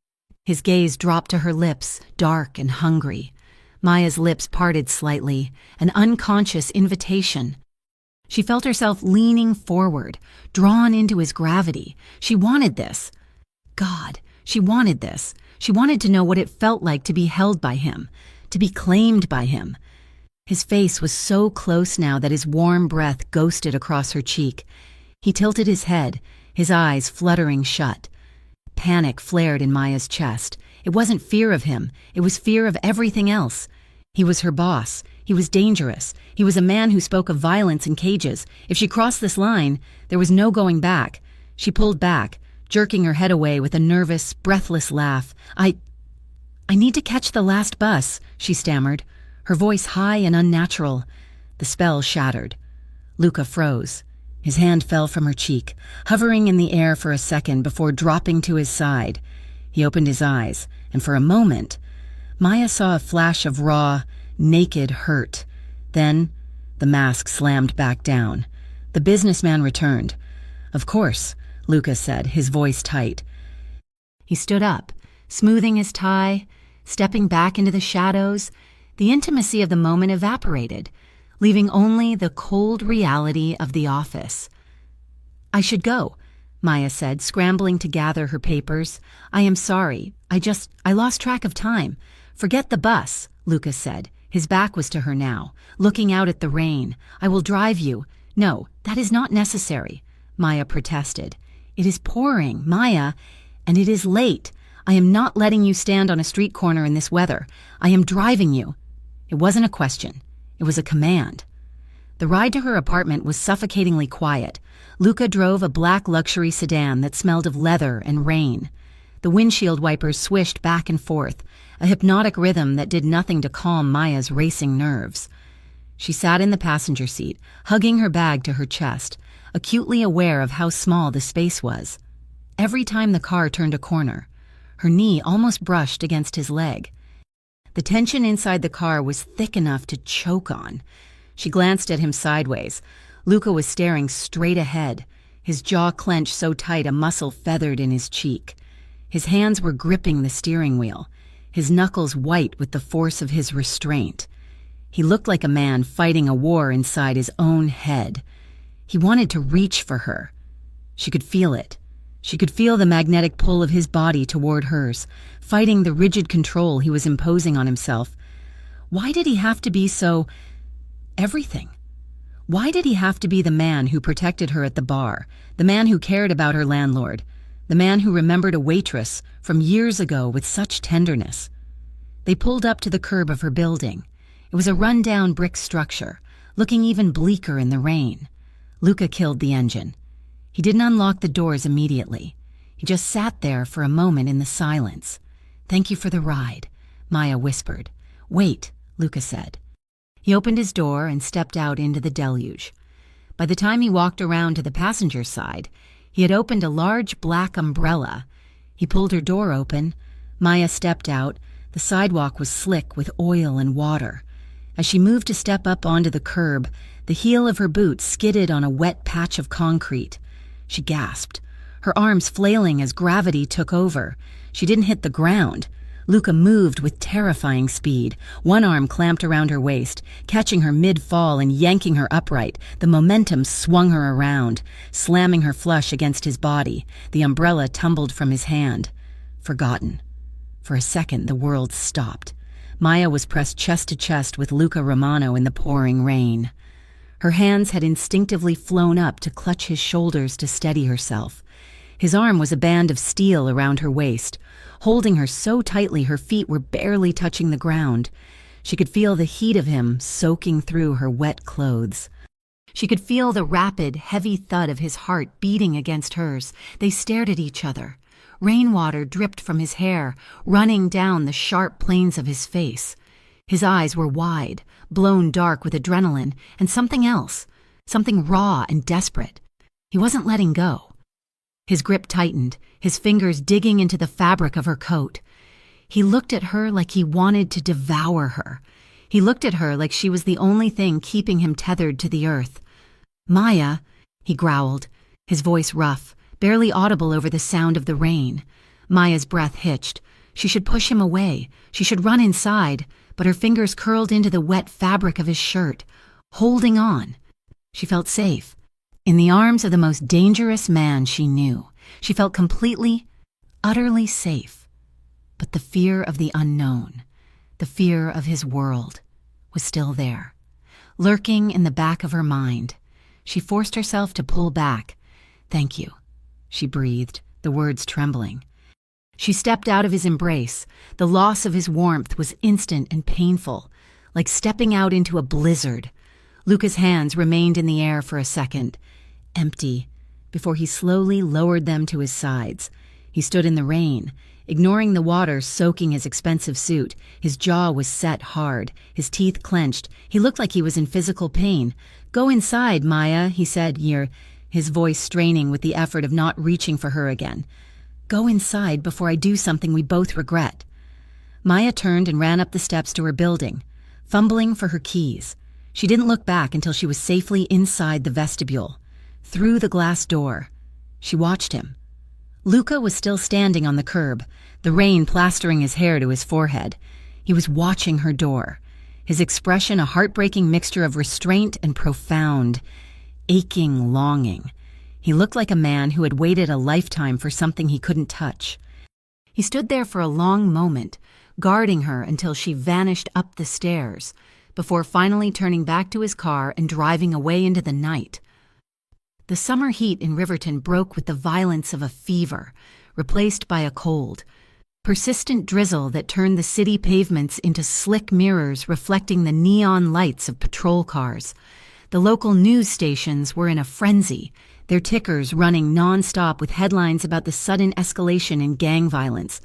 His gaze dropped to her lips, dark and hungry. Maya's lips parted slightly, an unconscious invitation. She felt herself leaning forward, drawn into his gravity. She wanted this. God, she wanted this. She wanted to know what it felt like to be held by him, to be claimed by him. His face was so close now that his warm breath ghosted across her cheek. He tilted his head, his eyes fluttering shut. Panic flared in Maya's chest. It wasn't fear of him. It was fear of everything else. He was her boss. He was dangerous. He was a man who spoke of violence in cages. If she crossed this line, there was no going back. She pulled back, jerking her head away with a nervous, breathless laugh. I need to catch the last bus," she stammered, her voice high and unnatural. The spell shattered. Luca froze. His hand fell from her cheek, hovering in the air for a second before dropping to his side. He opened his eyes, and for a moment, Maya saw a flash of raw, naked hurt. Then, the mask slammed back down. The businessman returned. "Of course," Luca said, his voice tight. He stood up, smoothing his tie, stepping back into the shadows. The intimacy of the moment evaporated, leaving only the cold reality of the office. "I should go," Maya said, scrambling to gather her papers. "I am sorry. I lost track of time." "Forget the bus," Luca said. His back was to her now, looking out at the rain. "I will drive you." "No, that is not necessary," Maya protested. "It is pouring, Maya, and it is late. I am not letting you stand on a street corner in this weather. I am driving you." It wasn't a question. It was a command. The ride to her apartment was suffocatingly quiet. Luca drove a black luxury sedan that smelled of leather and rain. The windshield wipers swished back and forth, a hypnotic rhythm that did nothing to calm Maya's racing nerves. She sat in the passenger seat, hugging her bag to her chest, acutely aware of how small the space was. Every time the car turned a corner, her knee almost brushed against his leg. The tension inside the car was thick enough to choke on. She glanced at him sideways. Luca was staring straight ahead, his jaw clenched so tight a muscle feathered in his cheek. His hands were gripping the steering wheel, his knuckles white with the force of his restraint. He looked like a man fighting a war inside his own head. He wanted to reach for her. She could feel it. She could feel the magnetic pull of his body toward hers, fighting the rigid control he was imposing on himself. Why did he have to be so... everything? Why did he have to be the man who protected her at the bar, the man who cared about her landlord, the man who remembered a waitress from years ago with such tenderness? They pulled up to the curb of her building. It was a run-down brick structure, looking even bleaker in the rain. Luca killed the engine. He didn't unlock the doors immediately. He just sat there for a moment in the silence. "Thank you for the ride," Maya whispered. "Wait," Luca said. He opened his door and stepped out into the deluge. By the time he walked around to the passenger side, he had opened a large black umbrella. He pulled her door open. Maya stepped out. The sidewalk was slick with oil and water. As she moved to step up onto the curb, the heel of her boot skidded on a wet patch of concrete. She gasped, her arms flailing as gravity took over. She didn't hit the ground. Luca moved with terrifying speed, one arm clamped around her waist, catching her mid-fall and yanking her upright. The momentum swung her around, slamming her flush against his body. The umbrella tumbled from his hand. Forgotten. For a second, the world stopped. Maya was pressed chest to chest with Luca Romano in the pouring rain. Her hands had instinctively flown up to clutch his shoulders to steady herself. His arm was a band of steel around her waist, holding her so tightly her feet were barely touching the ground. She could feel the heat of him soaking through her wet clothes. She could feel the rapid, heavy thud of his heart beating against hers. They stared at each other. Rainwater dripped from his hair, running down the sharp planes of his face. His eyes were wide, blown dark with adrenaline, and something else, something raw and desperate. He wasn't letting go. His grip tightened, his fingers digging into the fabric of her coat. He looked at her like he wanted to devour her. He looked at her like she was the only thing keeping him tethered to the earth. "Maya," he growled, his voice rough, barely audible over the sound of the rain. Maya's breath hitched. She should push him away. She should run inside, but her fingers curled into the wet fabric of his shirt, holding on. She felt safe. In the arms of the most dangerous man she knew, she felt completely, utterly safe. But the fear of the unknown, the fear of his world, was still there, lurking in the back of her mind. She forced herself to pull back. "Thank you," she breathed, the words trembling. She stepped out of his embrace. The loss of his warmth was instant and painful, like stepping out into a blizzard. Luca's hands remained in the air for a second, empty, before he slowly lowered them to his sides. He stood in the rain, ignoring the water soaking his expensive suit. His jaw was set hard, his teeth clenched. He looked like he was in physical pain. "Go inside, Maya," he said, his voice straining with the effort of not reaching for her again. "Go inside before I do something we both regret." Maya turned and ran up the steps to her building, fumbling for her keys. She didn't look back until she was safely inside the vestibule. Through the glass door, she watched him. Luca was still standing on the curb, the rain plastering his hair to his forehead. He was watching her door, his expression a heartbreaking mixture of restraint and profound, aching longing. He looked like a man who had waited a lifetime for something he couldn't touch. He stood there for a long moment, guarding her until she vanished up the stairs, before finally turning back to his car and driving away into the night. The summer heat in Riverton broke with the violence of a fever, replaced by a cold, persistent drizzle that turned the city pavements into slick mirrors reflecting the neon lights of patrol cars. The local news stations were in a frenzy, their tickers running non-stop with headlines about the sudden escalation in gang violence.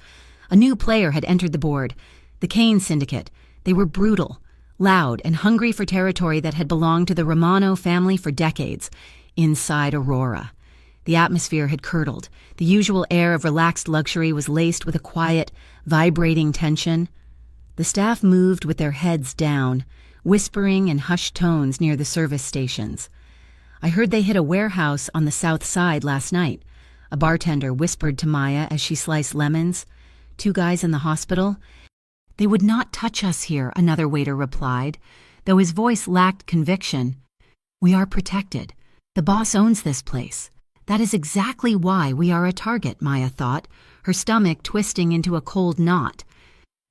A new player had entered the board, the Kane Syndicate. They were brutal, loud, and hungry for territory that had belonged to the Romano family for decades. Inside Aurora, the atmosphere had curdled. The usual air of relaxed luxury was laced with a quiet, vibrating tension. The staff moved with their heads down, whispering in hushed tones near the service stations. "I heard they hit a warehouse on the south side last night," a bartender whispered to Maya as she sliced lemons. "2 guys in the hospital." "They would not touch us here," another waiter replied, though his voice lacked conviction. "We are protected. The boss owns this place. That is exactly why we are a target," Maya thought, her stomach twisting into a cold knot.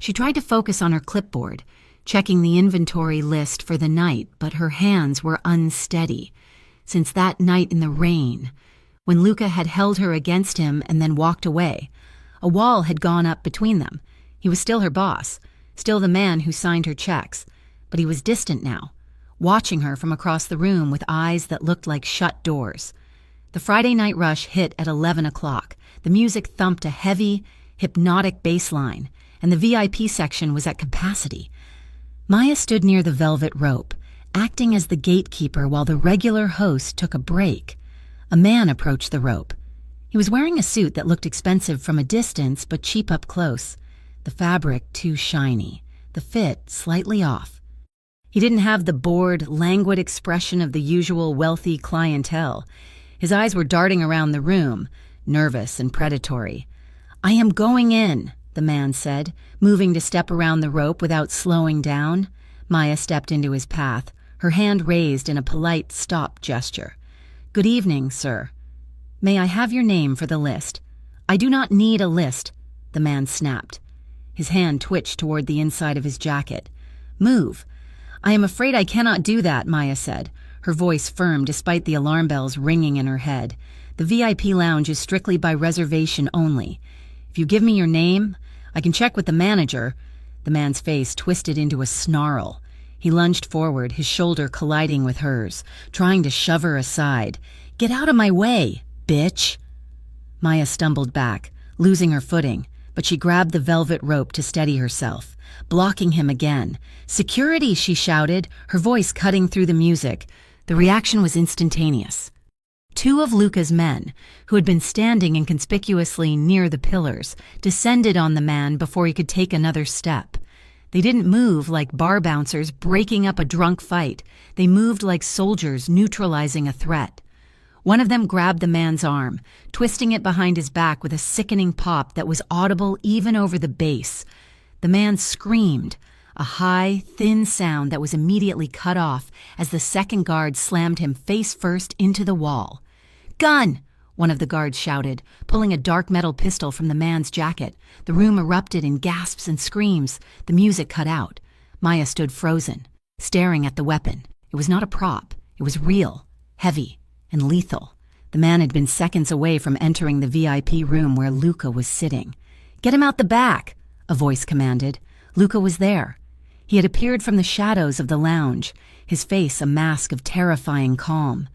She tried to focus on her clipboard, checking the inventory list for the night, but her hands were unsteady. Since that night in the rain, when Luca had held her against him and then walked away, a wall had gone up between them. He was still her boss, still the man who signed her checks, but he was distant now, watching her from across the room with eyes that looked like shut doors. The Friday night rush hit at 11 o'clock. The music thumped a heavy, hypnotic bass line, and the VIP section was at capacity. Maya stood near the velvet rope, acting as the gatekeeper while the regular host took a break. A man approached the rope. He was wearing a suit that looked expensive from a distance but cheap up close. The fabric too shiny, the fit slightly off. He didn't have the bored, languid expression of the usual wealthy clientele. His eyes were darting around the room, nervous and predatory. "I am going in," the man said, moving to step around the rope without slowing down. Maya stepped into his path, her hand raised in a polite stop gesture. "Good evening, sir. May I have your name for the list?" "I do not need a list," the man snapped. His hand twitched toward the inside of his jacket. "Move." "I am afraid I cannot do that," Maya said, her voice firm despite the alarm bells ringing in her head. "The VIP lounge is strictly by reservation only. If you give me your name, I can check with the manager." The man's face twisted into a snarl. He lunged forward, his shoulder colliding with hers, trying to shove her aside. "Get out of my way, bitch!" Maya stumbled back, losing her footing, but she grabbed the velvet rope to steady herself, blocking him again. "Security!" she shouted, her voice cutting through the music. The reaction was instantaneous. Two of Luca's men, who had been standing inconspicuously near the pillars, descended on the man before he could take another step. They didn't move like bar bouncers breaking up a drunk fight. They moved like soldiers neutralizing a threat. One of them grabbed the man's arm, twisting it behind his back with a sickening pop that was audible even over the bass. The man screamed, a high, thin sound that was immediately cut off as the second guard slammed him face first into the wall. "Gun!" one of the guards shouted, pulling a dark metal pistol from the man's jacket. The room erupted in gasps and screams. The music cut out. Maya stood frozen, staring at the weapon. It was not a prop. It was real, heavy, and lethal. The man had been seconds away from entering the VIP room where Luca was sitting. "Get him out the back," a voice commanded. Luca was there. He had appeared from the shadows of the lounge, his face a mask of terrifying calm.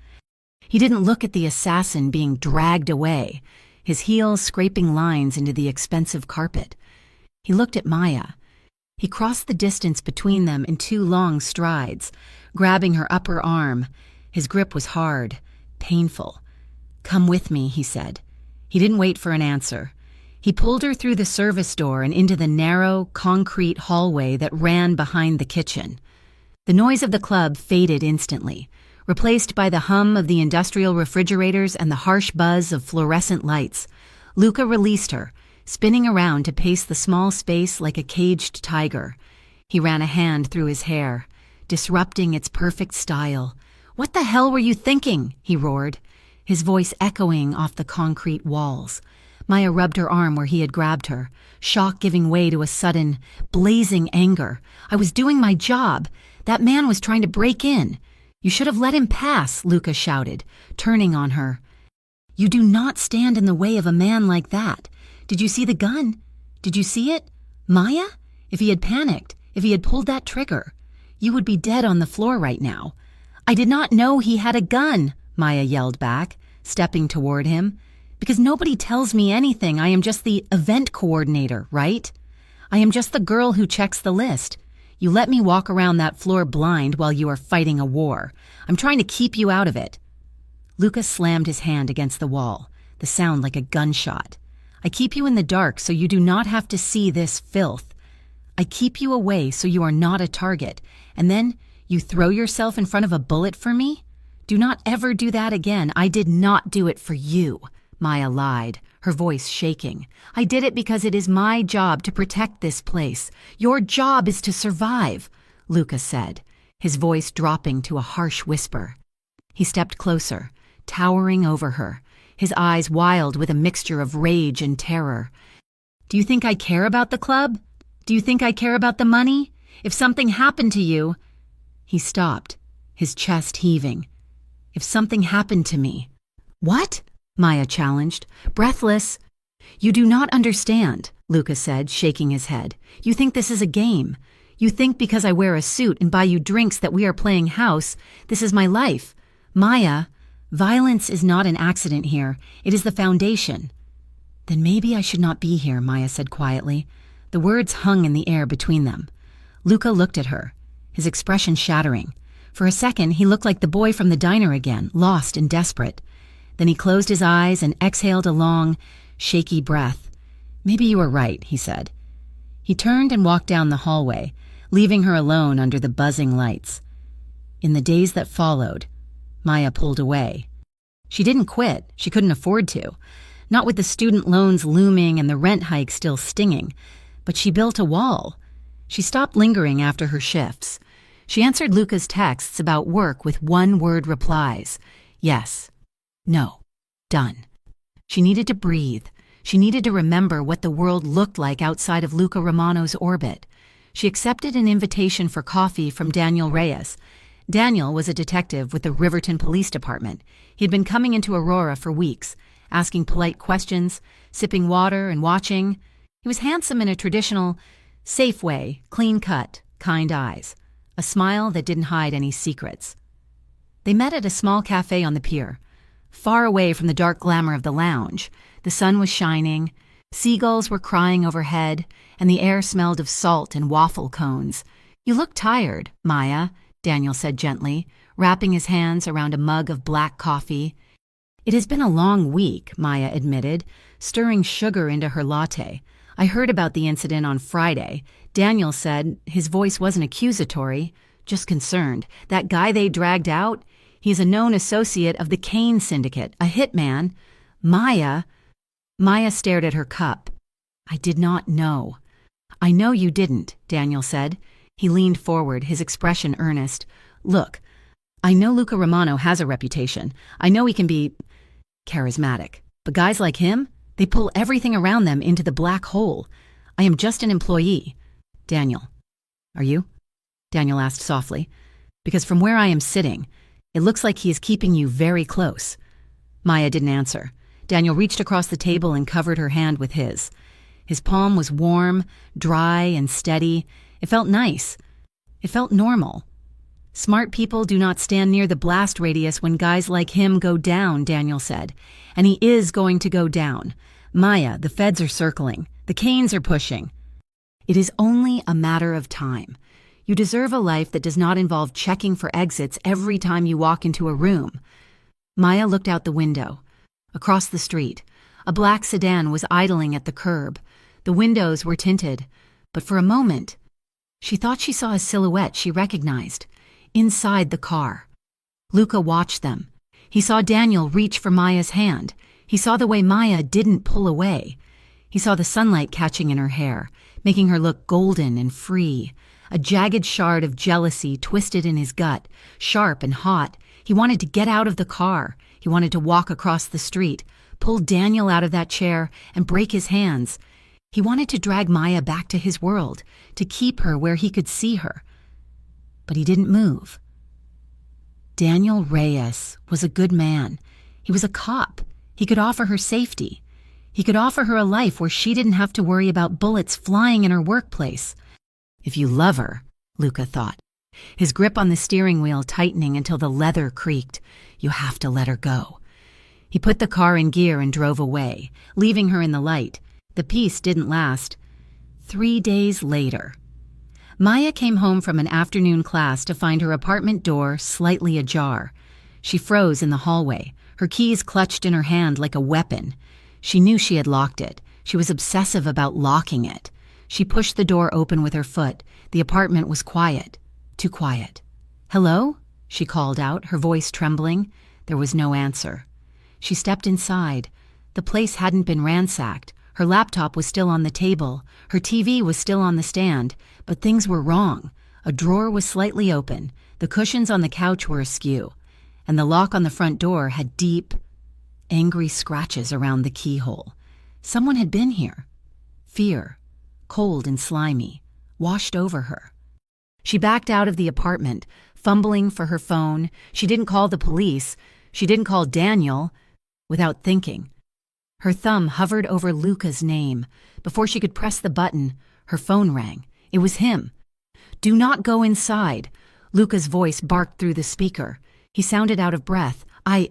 He didn't look at the assassin being dragged away, his heels scraping lines into the expensive carpet. He looked at Maya. He crossed the distance between them in two long strides, grabbing her upper arm. His grip was hard, painful. "Come with me," he said. He didn't wait for an answer. He pulled her through the service door and into the narrow, concrete hallway that ran behind the kitchen. The noise of the club faded instantly, replaced by the hum of the industrial refrigerators and the harsh buzz of fluorescent lights. Luca released her, spinning around to pace the small space like a caged tiger. He ran a hand through his hair, disrupting its perfect style. "What the hell were you thinking?" he roared, his voice echoing off the concrete walls. Maya rubbed her arm where he had grabbed her, shock giving way to a sudden, blazing anger. "I was doing my job. That man was trying to break in. You should have let him pass," Luca shouted, turning on her. "You do not stand in the way of a man like that. Did you see the gun? Did you see it? Maya? If he had panicked, if he had pulled that trigger, you would be dead on the floor right now." "I did not know he had a gun," Maya yelled back, stepping toward him. "Because nobody tells me anything. I am just the event coordinator, right? I am just the girl who checks the list. You let me walk around that floor blind while you are fighting a war. I'm trying to keep you out of it." Luca slammed his hand against the wall, the sound like a gunshot. "I keep you in the dark so you do not have to see this filth. I keep you away so you are not a target, and then you throw yourself in front of a bullet for me? Do not ever do that again. I did not do it for you." Maya lied, her voice shaking. "I did it because it is my job to protect this place. Your job is to survive," Luca said, his voice dropping to a harsh whisper. He stepped closer, towering over her, his eyes wild with a mixture of rage and terror. "Do you think I care about the club? Do you think I care about the money? If something happened to you—" He stopped, his chest heaving. "If something happened to me—" "What?" Maya challenged, breathless. "You do not understand," Luca said, shaking his head. "You think this is a game. You think because I wear a suit and buy you drinks that we are playing house, this is my life. Maya, violence is not an accident here. It is the foundation." Then maybe I should not be here, Maya said quietly. The words hung in the air between them. Luca looked at her, his expression shattering. For a second, he looked like the boy from the diner again, lost and desperate. Then he closed his eyes and exhaled a long, shaky breath. Maybe you were right, he said. He turned and walked down the hallway, leaving her alone under the buzzing lights. In the days that followed, Maya pulled away. She didn't quit. She couldn't afford to. Not with the student loans looming and the rent hike still stinging. But she built a wall. She stopped lingering after her shifts. She answered Luca's texts about work with one-word replies. Yes. No. Done. She needed to breathe. She needed to remember what the world looked like outside of Luca Romano's orbit. She accepted an invitation for coffee from Daniel Reyes. Daniel was a detective with the Riverton Police Department. He had been coming into Aurora for weeks, asking polite questions, sipping water and watching. He was handsome in a traditional, safe way, clean-cut, kind eyes, a smile that didn't hide any secrets. They met at a small cafe on the pier, far away from the dark glamour of the lounge. The sun was shining, seagulls were crying overhead, and the air smelled of salt and waffle cones. You look tired, Maya, Daniel said gently, wrapping his hands around a mug of black coffee. It has been a long week, Maya admitted, stirring sugar into her latte. I heard about the incident on Friday. Daniel said, his voice wasn't accusatory, just concerned. That guy they dragged out? He's a known associate of the Kane Syndicate, a hitman. Maya stared at her cup. I did not know. I know you didn't, Daniel said. He leaned forward, his expression earnest. Look, I know Luca Romano has a reputation. I know he can be charismatic. But guys like him, they pull everything around them into the black hole. I am just an employee. Daniel. Are you? Daniel asked softly. Because from where I am sitting, it looks like he is keeping you very close. Maya didn't answer. Daniel reached across the table and covered her hand with his. His palm was warm, dry, and steady. It felt nice. It felt normal. Smart people do not stand near the blast radius when guys like him go down, Daniel said. And he is going to go down. Maya, the feds are circling. The Canes are pushing. It is only a matter of time. You deserve a life that does not involve checking for exits every time you walk into a room. Maya looked out the window. Across the street, a black sedan was idling at the curb. The windows were tinted, but for a moment, she thought she saw a silhouette she recognized. Inside the car. Luca watched them. He saw Daniel reach for Maya's hand. He saw the way Maya didn't pull away. He saw the sunlight catching in her hair, making her look golden and free. A jagged shard of jealousy twisted in his gut, sharp and hot. He wanted to get out of the car. He wanted to walk across the street, pull Daniel out of that chair, and break his hands. He wanted to drag Maya back to his world, to keep her where he could see her. But he didn't move. Daniel Reyes was a good man. He was a cop. He could offer her safety. He could offer her a life where she didn't have to worry about bullets flying in her workplace. If you love her, Luca thought, his grip on the steering wheel tightening until the leather creaked, you have to let her go. He put the car in gear and drove away, leaving her in the light. The peace didn't last. 3 days later, Maya came home from an afternoon class to find her apartment door slightly ajar. She froze in the hallway, her keys clutched in her hand like a weapon. She knew she had locked it. She was obsessive about locking it. She pushed the door open with her foot. The apartment was quiet. Too quiet. "Hello?" she called out, her voice trembling. There was no answer. She stepped inside. The place hadn't been ransacked. Her laptop was still on the table. Her TV was still on the stand. But things were wrong. A drawer was slightly open. The cushions on the couch were askew. And the lock on the front door had deep, angry scratches around the keyhole. Someone had been here. Fear, cold and slimy, washed over her. She backed out of the apartment, fumbling for her phone. She didn't call the police. She didn't call Daniel. Without thinking, her thumb hovered over Luca's name. Before she could press the button, her phone rang. It was him. "Do not go inside." Luca's voice barked through the speaker. He sounded out of breath. I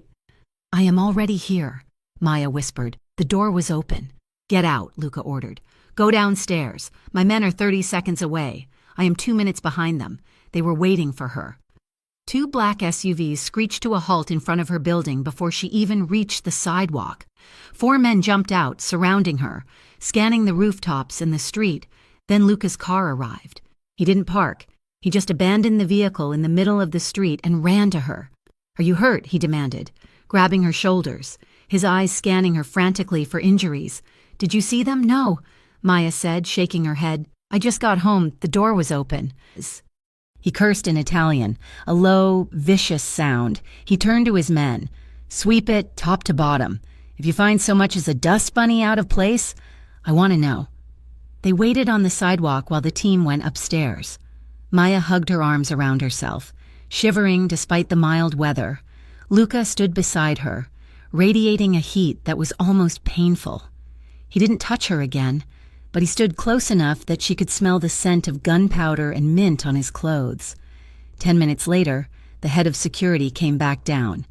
am already here," Maya whispered. The door was open. Get out, Luca ordered. Go downstairs. My men are 30 seconds away. I am 2 minutes behind them. They were waiting for her. 2 black SUVs screeched to a halt in front of her building before she even reached the sidewalk. 4 men jumped out, surrounding her, scanning the rooftops and the street. Then Luca's car arrived. He didn't park. He just abandoned the vehicle in the middle of the street and ran to her. Are you hurt? He demanded, grabbing her shoulders, his eyes scanning her frantically for injuries. Did you see them? No, Maya said, shaking her head. I just got home. The door was open. He cursed in Italian, a low, vicious sound. He turned to his men. Sweep it top to bottom. If you find so much as a dust bunny out of place, I want to know. They waited on the sidewalk while the team went upstairs. Maya hugged her arms around herself, shivering despite the mild weather. Luca stood beside her, radiating a heat that was almost painful. He didn't touch her again, but he stood close enough that she could smell the scent of gunpowder and mint on his clothes. 10 minutes later, the head of security came back down.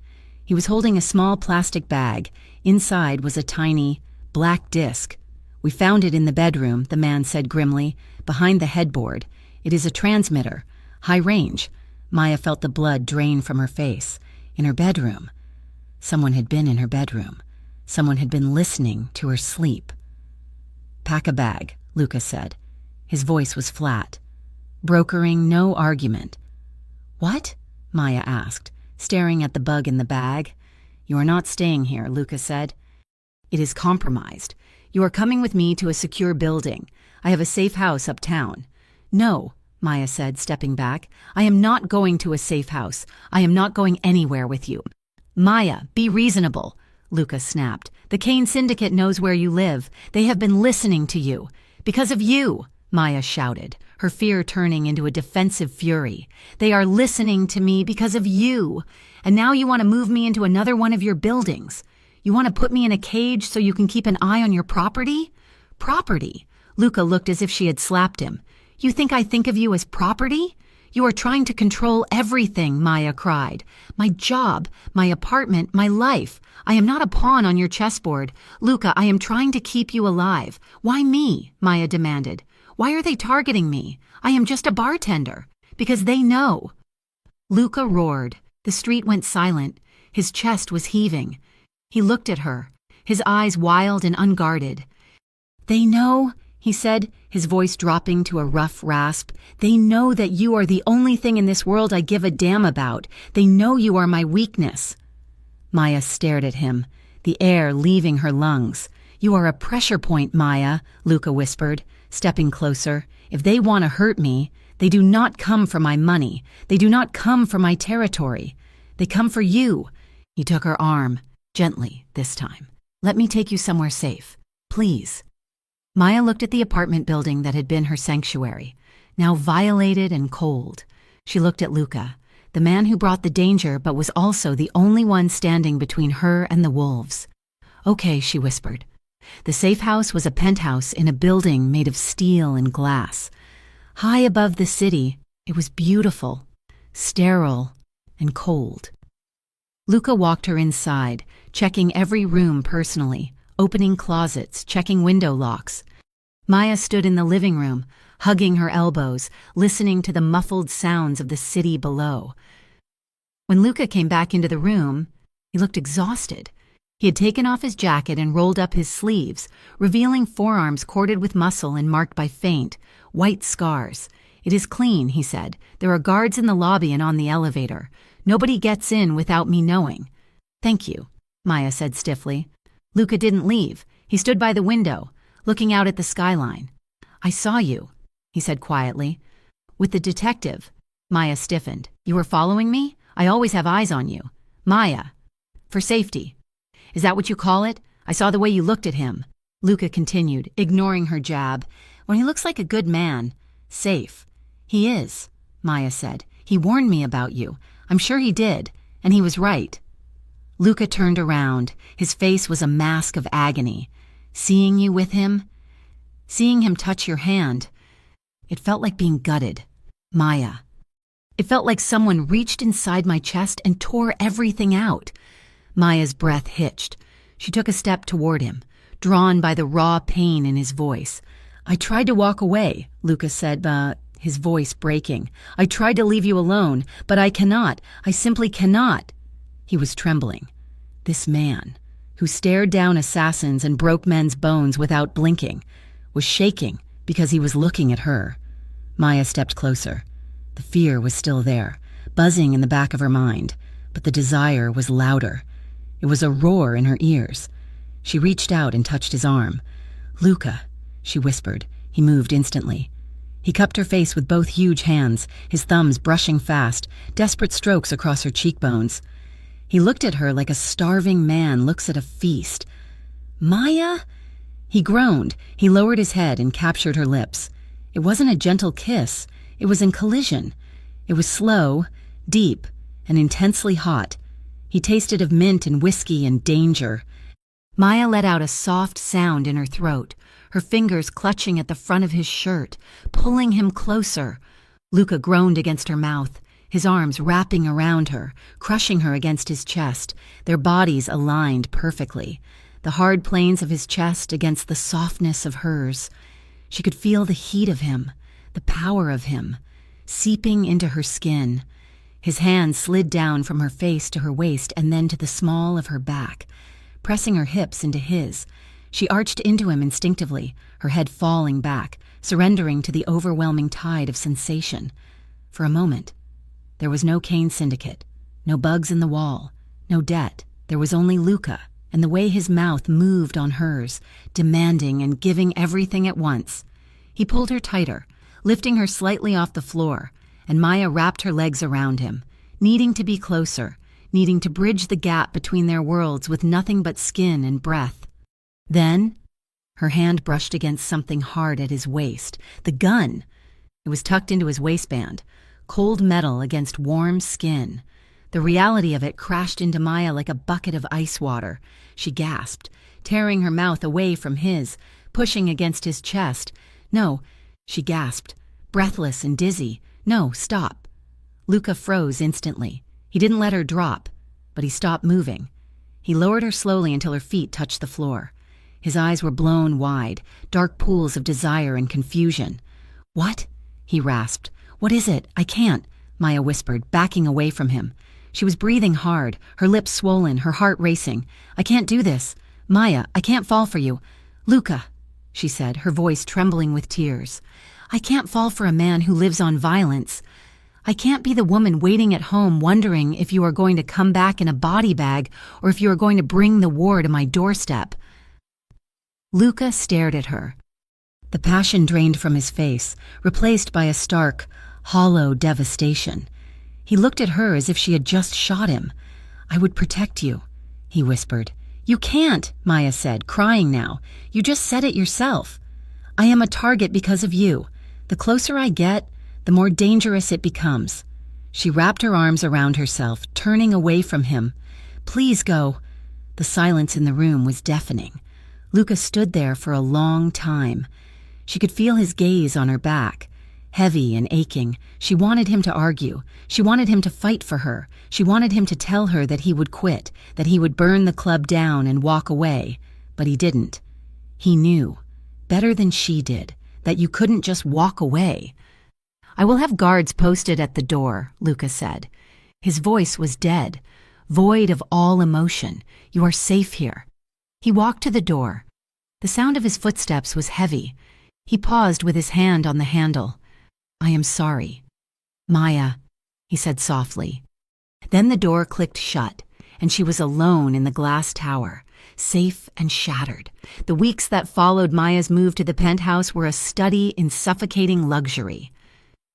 He was holding a small plastic bag. Inside was a tiny, black disc. We found it in the bedroom, the man said grimly, behind the headboard. It is a transmitter, high range. Maya felt the blood drain from her face. In her bedroom. Someone had been in her bedroom. Someone had been listening to her sleep. Pack a bag, Luca said. His voice was flat, brokering no argument. What? Maya asked, staring at the bug in the bag. You are not staying here, Luca said. It is compromised. You are coming with me to a secure building. I have a safe house uptown. No, Maya said, stepping back. I am not going to a safe house. I am not going anywhere with you. Maya, be reasonable, Luca snapped. The Kane Syndicate knows where you live. They have been listening to you. Because of you, Maya shouted, her fear turning into a defensive fury. They are listening to me because of you. And now you want to move me into another one of your buildings. You want to put me in a cage so you can keep an eye on your property? Property? Luca looked as if she had slapped him. You think I think of you as property? You are trying to control everything, Maya cried. My job, my apartment, my life. I am not a pawn on your chessboard. Luca, I am trying to keep you alive. Why me? Maya demanded. Why are they targeting me? I am just a bartender. Because they know. Luca roared. The street went silent. His chest was heaving. He looked at her, his eyes wild and unguarded. They know, he said, his voice dropping to a rough rasp. They know that you are the only thing in this world I give a damn about. They know you are my weakness. Maya stared at him, the air leaving her lungs. You are a pressure point, Maya, Luca whispered, stepping closer. If they want to hurt me, they do not come for my money. They do not come for my territory. They come for you. He took her arm, gently this time. Let me take you somewhere safe, please. Maya looked at the apartment building that had been her sanctuary, now violated and cold. She looked at Luca, the man who brought the danger but was also the only one standing between her and the wolves. Okay, she whispered. The safe house was a penthouse in a building made of steel and glass. High above the city, it was beautiful, sterile, and cold. Luca walked her inside, checking every room personally, opening closets, checking window locks. Maya stood in the living room, hugging her elbows, listening to the muffled sounds of the city below. When Luca came back into the room, he looked exhausted. He had taken off his jacket and rolled up his sleeves, revealing forearms corded with muscle and marked by faint, white scars. It is clean, he said. There are guards in the lobby and on the elevator. Nobody gets in without me knowing. Thank you, Maya said stiffly. Luca didn't leave. He stood by the window, looking out at the skyline. I saw you, he said quietly. With the detective. Maya stiffened. You were following me? I always have eyes on you. Maya. For safety. Is that what you call it? I saw the way you looked at him. Luca continued, ignoring her jab. When he looks like a good man. Safe. He is, Maya said. He warned me about you. I'm sure he did. And he was right. Luca turned around. His face was a mask of agony. Seeing you with him, seeing him touch your hand, it felt like being gutted. Maya. It felt like someone reached inside my chest and tore everything out. Maya's breath hitched. She took a step toward him, drawn by the raw pain in his voice. "I tried to walk away," Lucas said, his voice breaking. "I tried to leave you alone, but I cannot. I simply cannot." He was trembling. This man, who stared down assassins and broke men's bones without blinking, was shaking because he was looking at her. Maya stepped closer. The fear was still there, buzzing in the back of her mind, but the desire was louder. It was a roar in her ears. She reached out and touched his arm. "Luca," she whispered. He moved instantly. He cupped her face with both huge hands, his thumbs brushing fast, desperate strokes across her cheekbones. He looked at her like a starving man looks at a feast. "Maya?" He groaned. He lowered his head and captured her lips. It wasn't a gentle kiss. It was in collision. It was slow, deep, and intensely hot. He tasted of mint and whiskey and danger. Maya let out a soft sound in her throat, her fingers clutching at the front of his shirt, pulling him closer. Luca groaned against her mouth, his arms wrapping around her, crushing her against his chest, their bodies aligned perfectly, the hard planes of his chest against the softness of hers. She could feel the heat of him, the power of him, seeping into her skin. His hand slid down from her face to her waist and then to the small of her back, pressing her hips into his. She arched into him instinctively, her head falling back, surrendering to the overwhelming tide of sensation. For a moment, there was no Kane syndicate, no bugs in the wall, no debt. There was only Luca, and the way his mouth moved on hers, demanding and giving everything at once. He pulled her tighter, lifting her slightly off the floor, and Maya wrapped her legs around him, needing to be closer, needing to bridge the gap between their worlds with nothing but skin and breath. Then, her hand brushed against something hard at his waist, the gun. It was tucked into his waistband, cold metal against warm skin. The reality of it crashed into Maya like a bucket of ice water. She gasped, tearing her mouth away from his, pushing against his chest. "No," she gasped, breathless and dizzy. "No, stop." Luca froze instantly. He didn't let her drop, but he stopped moving. He lowered her slowly until her feet touched the floor. His eyes were blown wide, dark pools of desire and confusion. "What?" he rasped. "What is it? I can't," Maya whispered, backing away from him. She was breathing hard, her lips swollen, her heart racing. "I can't do this. Maya, I can't fall for you. Luca," she said, her voice trembling with tears. "I can't fall for a man who lives on violence. I can't be the woman waiting at home wondering if you are going to come back in a body bag or if you are going to bring the war to my doorstep." Luca stared at her. The passion drained from his face, replaced by a stark, hollow devastation. He looked at her as if she had just shot him. "I would protect you," he whispered. "You can't," Maya said, crying now. "You just said it yourself. I am a target because of you. The closer I get, the more dangerous it becomes." She wrapped her arms around herself, turning away from him. "Please go." The silence in the room was deafening. Luca stood there for a long time. She could feel his gaze on her back. Heavy and aching, she wanted him to argue. She wanted him to fight for her. She wanted him to tell her that he would quit, that he would burn the club down and walk away. But he didn't. He knew, better than she did, that you couldn't just walk away. "I will have guards posted at the door," Luca said. His voice was dead, void of all emotion. "You are safe here." He walked to the door. The sound of his footsteps was heavy. He paused with his hand on the handle. "I am sorry." "Maya," he said softly. Then the door clicked shut, and she was alone in the glass tower, safe and shattered. The weeks that followed Maya's move to the penthouse were a study in suffocating luxury.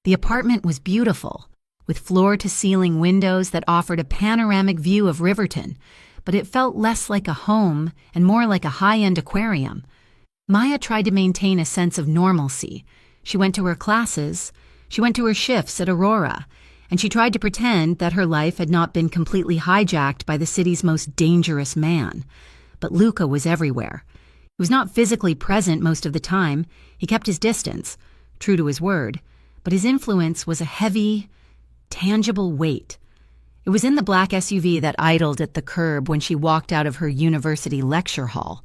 The apartment was beautiful, with floor-to-ceiling windows that offered a panoramic view of Riverton, but it felt less like a home and more like a high-end aquarium. Maya tried to maintain a sense of normalcy. She went to her classes, she went to her shifts at Aurora, and she tried to pretend that her life had not been completely hijacked by the city's most dangerous man. But Luca was everywhere. He was not physically present most of the time. He kept his distance, true to his word, but his influence was a heavy, tangible weight. It was in the black SUV that idled at the curb when she walked out of her university lecture hall.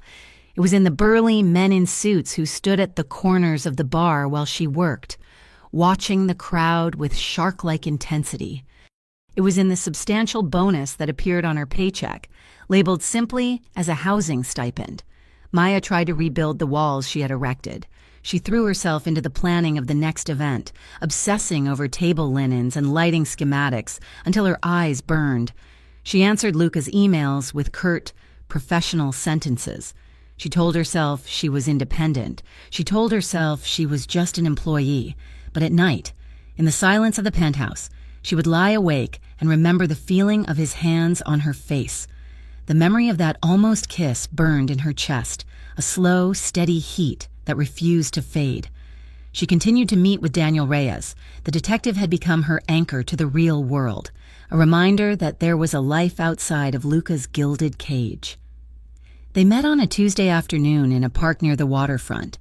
It was in the burly men in suits who stood at the corners of the bar while she worked, watching the crowd with shark-like intensity. It was in the substantial bonus that appeared on her paycheck, labeled simply as a housing stipend. Maya tried to rebuild the walls she had erected. She threw herself into the planning of the next event, obsessing over table linens and lighting schematics until her eyes burned. She answered Luca's emails with curt, professional sentences. She told herself she was independent. She told herself she was just an employee. But at night, in the silence of the penthouse, she would lie awake and remember the feeling of his hands on her face. The memory of that almost kiss burned in her chest, a slow, steady heat that refused to fade. She continued to meet with Daniel Reyes. The detective had become her anchor to the real world, a reminder that there was a life outside of Luca's gilded cage. They met on a Tuesday afternoon in a park near the waterfront.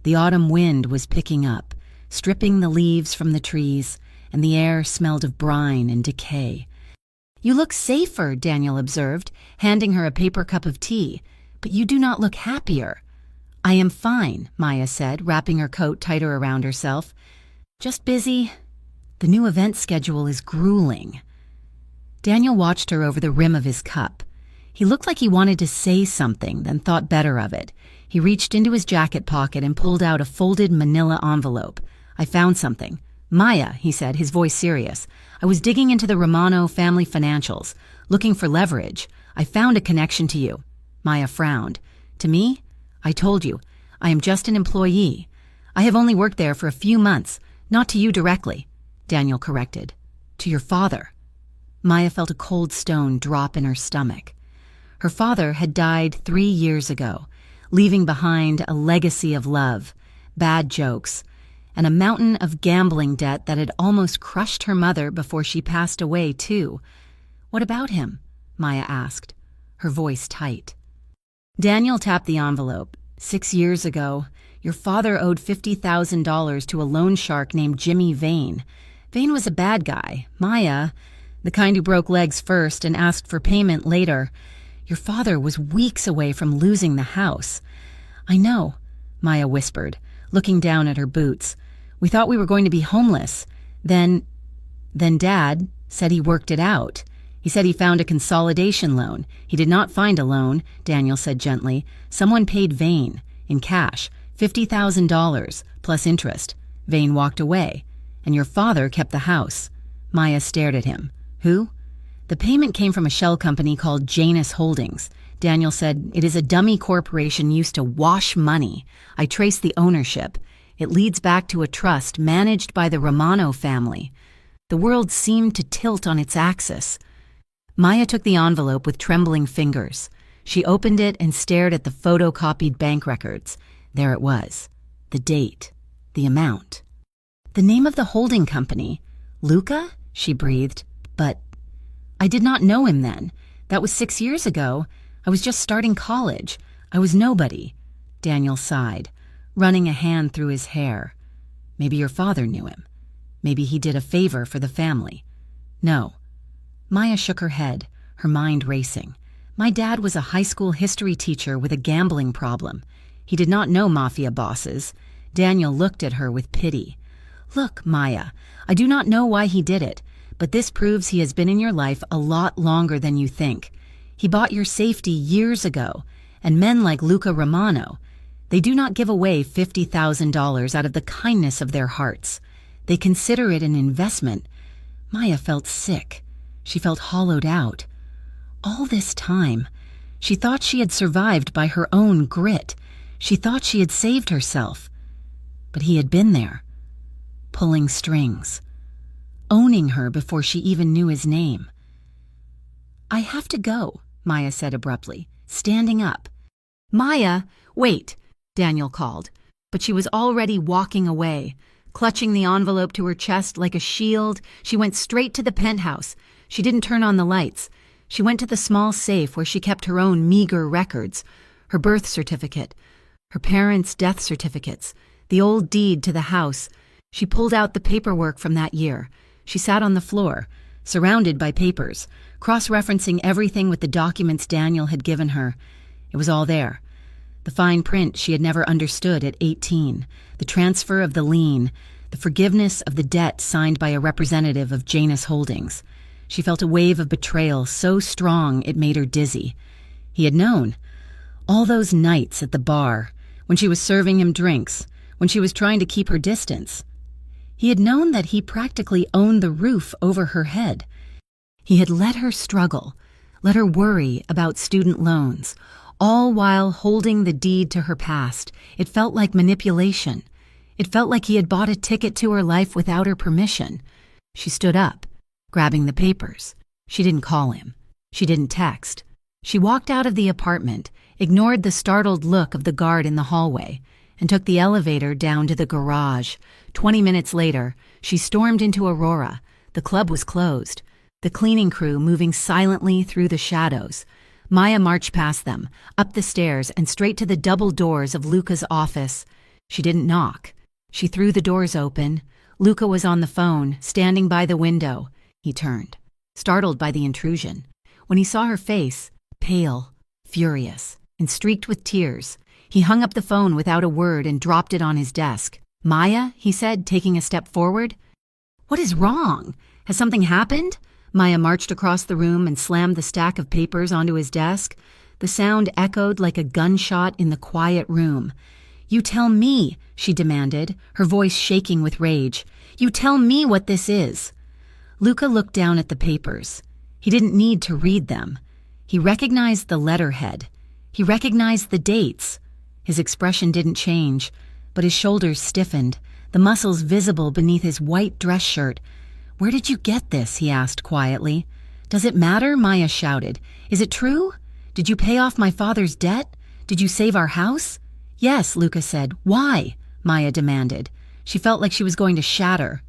The autumn wind was picking up, stripping the leaves from the trees, and the air smelled of brine and decay. "You look safer," Daniel observed, handing her a paper cup of tea, "but you do not look happier." "I am fine," Maya said, wrapping her coat tighter around herself. "Just busy. The new event schedule is grueling." Daniel watched her over the rim of his cup. He looked like he wanted to say something, then thought better of it. He reached into his jacket pocket and pulled out a folded manila envelope. "I found something." "Maya," he said, his voice serious, "I was digging into the Romano family financials, looking for leverage. I found a connection to you." Maya frowned. "To me? I told you, I am just an employee. I have only worked there for a few months, not to you directly," Daniel corrected. "To your father." Maya felt a cold stone drop in her stomach. Her father had died 3 years ago, leaving behind a legacy of love, bad jokes, and a mountain of gambling debt that had almost crushed her mother before she passed away, too. "What about him?" Maya asked, her voice tight. Daniel tapped the envelope. 6 years ago, your father owed $50,000 to a loan shark named Jimmy Vane. Vane was a bad guy. Maya, the kind who broke legs first and asked for payment later. Your father was weeks away from losing the house." "I know," Maya whispered, looking down at her boots. "We thought we were going to be homeless. Then Dad said he worked it out. He said he found a consolidation loan. He did not find a loan," Daniel said gently. "Someone paid Vane, in cash, $50,000, plus interest. Vane walked away, and your father kept the house." Maya stared at him. "Who?" "The payment came from a shell company called Janus Holdings." Daniel said, "It is a dummy corporation used to wash money. I traced the ownership. It leads back to a trust managed by the Romano family." The world seemed to tilt on its axis. Maya took the envelope with trembling fingers. She opened it and stared at the photocopied bank records. There it was. The date. The amount. "The name of the holding company. Luca?" she breathed. "But I did not know him then. That was 6 years ago. I was just starting college. I was nobody." Daniel sighed, running a hand through his hair. "Maybe your father knew him. Maybe he did a favor for the family." "No." Maya shook her head, her mind racing. "My dad was a high school history teacher with a gambling problem. He did not know Mafia bosses." Daniel looked at her with pity. "Look, Maya, I do not know why he did it, but this proves he has been in your life a lot longer than you think. He bought your safety years ago, and men like Luca Romano, they do not give away $50,000 out of the kindness of their hearts. They consider it an investment." Maya felt sick. She felt hollowed out. All this time, she thought she had survived by her own grit. She thought she had saved herself. But he had been there, pulling strings, owning her before she even knew his name. "I have to go," Maya said abruptly, standing up. "Maya, wait," Daniel called, but she was already walking away. Clutching the envelope to her chest like a shield, she went straight to the penthouse. She didn't turn on the lights. She went to the small safe where she kept her own meager records, her birth certificate, her parents' death certificates, the old deed to the house. She pulled out the paperwork from that year. She sat on the floor, surrounded by papers, cross-referencing everything with the documents Daniel had given her. It was all there. The fine print she had never understood at 18, the transfer of the lien, the forgiveness of the debt signed by a representative of Janus Holdings. She felt a wave of betrayal so strong it made her dizzy. He had known. All those nights at the bar, when she was serving him drinks, when she was trying to keep her distance. He had known that he practically owned the roof over her head. He had let her struggle, let her worry about student loans, all while holding the deed to her past. It felt like manipulation. It felt like he had bought a ticket to her life without her permission. She stood up, grabbing the papers. She didn't call him. She didn't text. She walked out of the apartment, ignored the startled look of the guard in the hallway, and took the elevator down to the garage. 20 minutes later, she stormed into Aurora. The club was closed, the cleaning crew moving silently through the shadows. Maya marched past them, up the stairs and straight to the double doors of Luca's office. She didn't knock. She threw the doors open. Luca was on the phone, standing by the window. He turned, startled by the intrusion. When he saw her face, pale, furious, and streaked with tears, he hung up the phone without a word and dropped it on his desk. "Maya," he said, taking a step forward. "What is wrong? Has something happened?" Maya marched across the room and slammed the stack of papers onto his desk. The sound echoed like a gunshot in the quiet room. "You tell me," she demanded, her voice shaking with rage. "You tell me what this is." Luca looked down at the papers. He didn't need to read them. He recognized the letterhead. He recognized the dates. His expression didn't change, but his shoulders stiffened, the muscles visible beneath his white dress shirt. "Where did you get this?" he asked quietly. "Does it matter?" Maya shouted. "Is it true? Did you pay off my father's debt? Did you save our house?" "Yes," Luca said. "Why?" Maya demanded. She felt like she was going to shatter.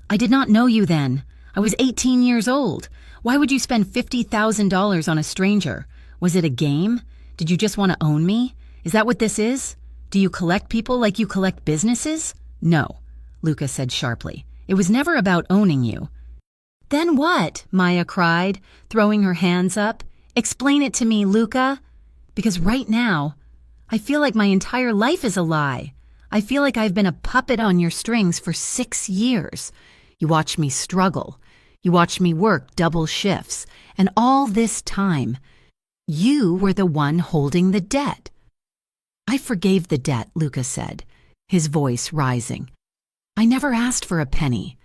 "I did not know you then. I was 18 years old. Why would you spend $50,000 on a stranger? Was it a game? Did you just want to own me? Is that what this is? Do you collect people like you collect businesses?" "No," Luca said sharply. "It was never about owning you." "Then what?" Maya cried, throwing her hands up. "Explain it to me, Luca. Because right now, I feel like my entire life is a lie. I feel like I've been a puppet on your strings for 6 years. You watched me struggle. You watched me work double shifts. And all this time, you were the one holding the debt." "I forgave the debt," Luca said, his voice rising. "I never asked for a penny.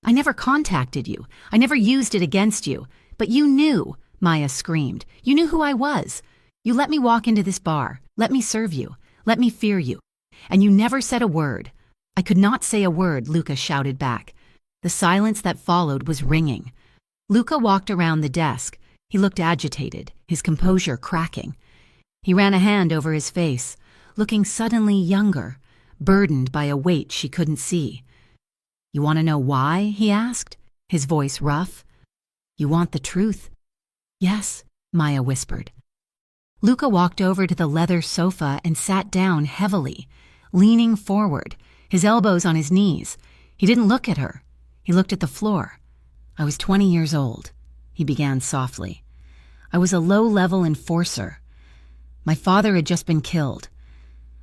I never contacted you. I never used it against you. But you knew," Maya screamed. "You knew who I was. You let me walk into this bar, let me serve you, let me fear you. And you never said a word." "I could not say a word," Luca shouted back. The silence that followed was ringing. Luca walked around the desk. He looked agitated, his composure cracking. He ran a hand over his face, looking suddenly younger, burdened by a weight she couldn't see. "You want to know why?" he asked, his voice rough. "You want the truth?" "Yes," Maya whispered. Luca walked over to the leather sofa and sat down heavily, leaning forward, his elbows on his knees. He didn't look at her. He looked at the floor. "I was 20 years old," he began softly. "I was a low-level enforcer. My father had just been killed.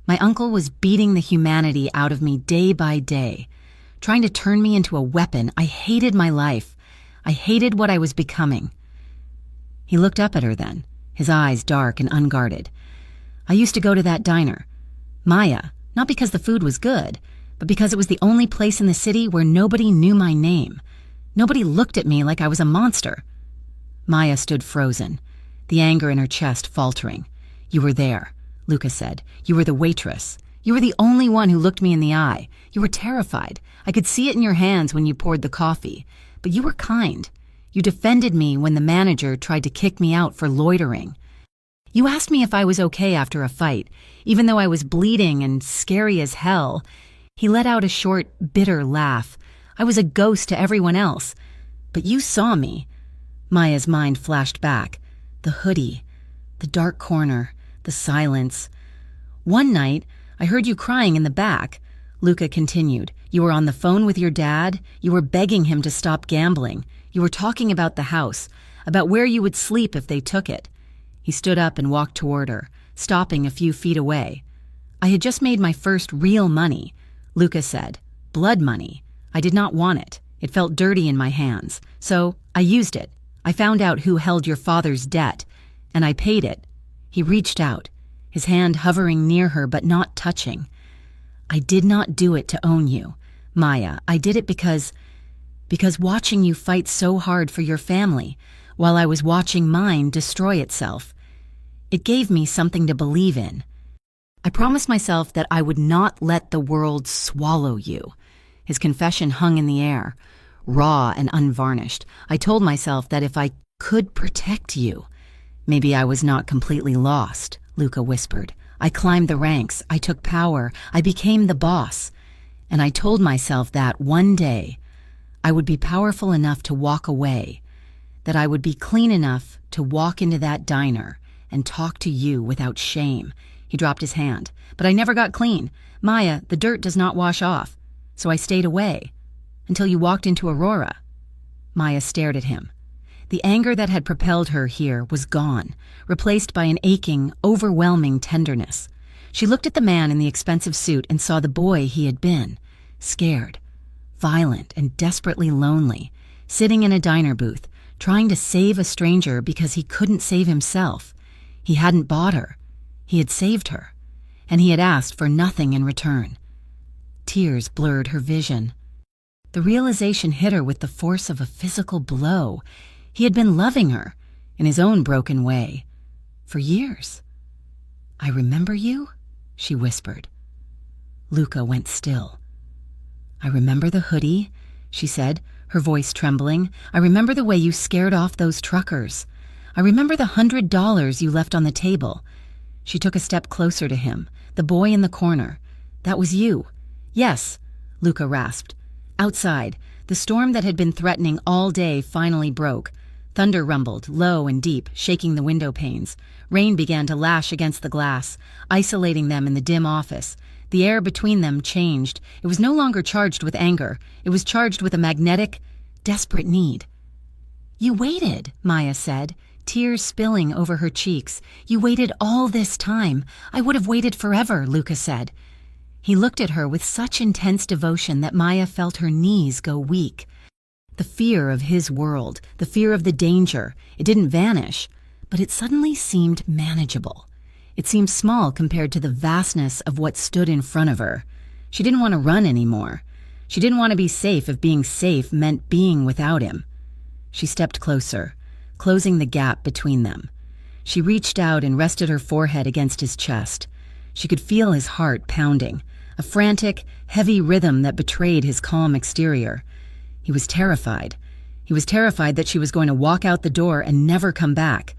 My uncle was beating the humanity out of me day by day, trying to turn me into a weapon. I hated my life. I hated what I was becoming." He looked up at her then, his eyes dark and unguarded. "I used to go to that diner, Maya, not because the food was good, but because it was the only place in the city where nobody knew my name. Nobody looked at me like I was a monster." Maya stood frozen, the anger in her chest faltering. "You were there," Luca said. "You were the waitress. You were the only one who looked me in the eye. You were terrified. I could see it in your hands when you poured the coffee. But you were kind. You defended me when the manager tried to kick me out for loitering. You asked me if I was okay after a fight, even though I was bleeding and scary as hell." He let out a short, bitter laugh. "I was a ghost to everyone else. But you saw me." Maya's mind flashed back. The hoodie, the dark corner, the silence. "One night, I heard you crying in the back," Luca continued. "You were on the phone with your dad. You were begging him to stop gambling. You were talking about the house, about where you would sleep if they took it." He stood up and walked toward her, stopping a few feet away. I had just made my first real money, Luca said. Blood money. I did not want it. It felt dirty in my hands. So I used it. I found out who held your father's debt, and I paid it. He reached out, his hand hovering near her but not touching. I did not do it to own you, Maya. I did it because watching you fight so hard for your family, while I was watching mine destroy itself, it gave me something to believe in. I promised myself that I would not let the world swallow you. His confession hung in the air, raw and unvarnished. I told myself that if I could protect you, maybe I was not completely lost, Luca whispered. I climbed the ranks, I took power, I became the boss. And I told myself that one day I would be powerful enough to walk away, that I would be clean enough to walk into that diner and talk to you without shame. He dropped his hand. But I never got clean. Maya, the dirt does not wash off. So I stayed away until you walked into Aurora. Maya stared at him. The anger that had propelled her here was gone, replaced by an aching, overwhelming tenderness. She looked at the man in the expensive suit and saw the boy he had been, scared, violent, and desperately lonely, sitting in a diner booth, trying to save a stranger because he couldn't save himself. He hadn't bought her. He had saved her, and he had asked for nothing in return. Tears blurred her vision. The realization hit her with the force of a physical blow. He had been loving her, in his own broken way, for years. I remember you, she whispered. Luca went still. I remember the hoodie, she said, her voice trembling. I remember the way you scared off those truckers. I remember the $100 you left on the table. She took a step closer to him, the boy in the corner. That was you. Yes, Luca rasped. Outside, the storm that had been threatening all day finally broke. Thunder rumbled, low and deep, shaking the window panes. Rain began to lash against the glass, isolating them in the dim office. The air between them changed. It was no longer charged with anger. It was charged with a magnetic, desperate need. You waited, Maya said, tears spilling over her cheeks. You waited all this time. I would have waited forever, Luca said. He looked at her with such intense devotion that Maya felt her knees go weak. The fear of his world, the fear of the danger, it didn't vanish, but it suddenly seemed manageable. It seemed small compared to the vastness of what stood in front of her. She didn't want to run anymore. She didn't want to be safe if being safe meant being without him. She stepped closer, closing the gap between them. She reached out and rested her forehead against his chest. She could feel his heart pounding, a frantic, heavy rhythm that betrayed his calm exterior. He was terrified. He was terrified that she was going to walk out the door and never come back.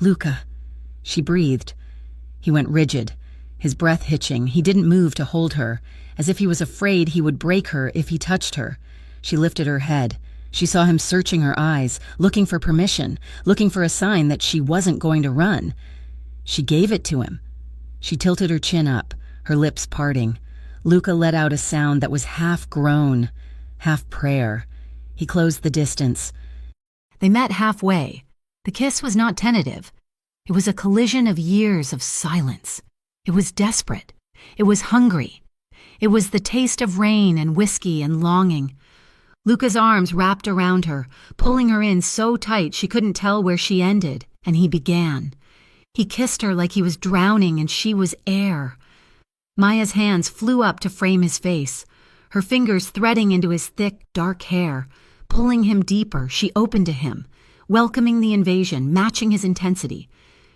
Luca, she breathed. He went rigid, his breath hitching. He didn't move to hold her, as if he was afraid he would break her if he touched her. She lifted her head. She saw him searching her eyes, looking for permission, looking for a sign that she wasn't going to run. She gave it to him. She tilted her chin up, her lips parting. Luca let out a sound that was half groan, half prayer. He closed the distance. They met halfway. The kiss was not tentative. It was a collision of years of silence. It was desperate. It was hungry. It was the taste of rain and whiskey and longing. Luca's arms wrapped around her, pulling her in so tight she couldn't tell where she ended, and he began. He kissed her like he was drowning and she was air. Maya's hands flew up to frame his face, her fingers threading into his thick, dark hair. Pulling him deeper, she opened to him, welcoming the invasion, matching his intensity.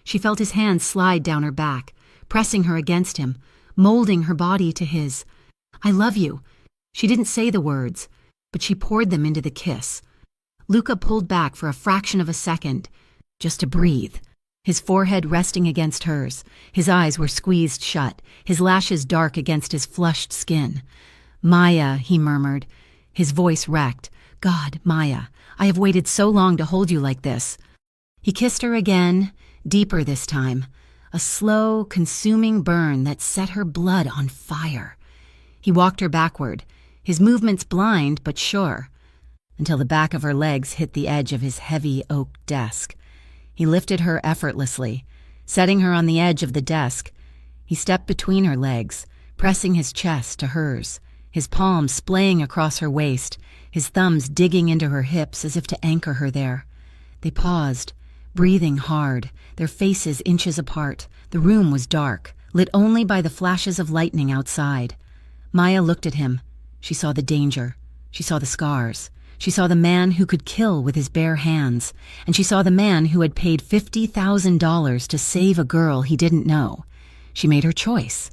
She felt his hands slide down her back, pressing her against him, molding her body to his. I love you. She didn't say the words, but she poured them into the kiss. Luca pulled back for a fraction of a second, just to breathe. His forehead resting against hers. His eyes were squeezed shut, his lashes dark against his flushed skin. Maya, he murmured, his voice wrecked. God, Maya, I have waited so long to hold you like this. He kissed her again, deeper this time, a slow, consuming burn that set her blood on fire. He walked her backward, his movements blind but sure, until the back of her legs hit the edge of his heavy oak desk. He lifted her effortlessly, setting her on the edge of the desk. He stepped between her legs, pressing his chest to hers, his palms splaying across her waist, his thumbs digging into her hips as if to anchor her there. They paused, breathing hard, their faces inches apart. The room was dark, lit only by the flashes of lightning outside. Maya looked at him. She saw the danger. She saw the scars. She saw the man who could kill with his bare hands. And she saw the man who had paid $50,000 to save a girl he didn't know. She made her choice.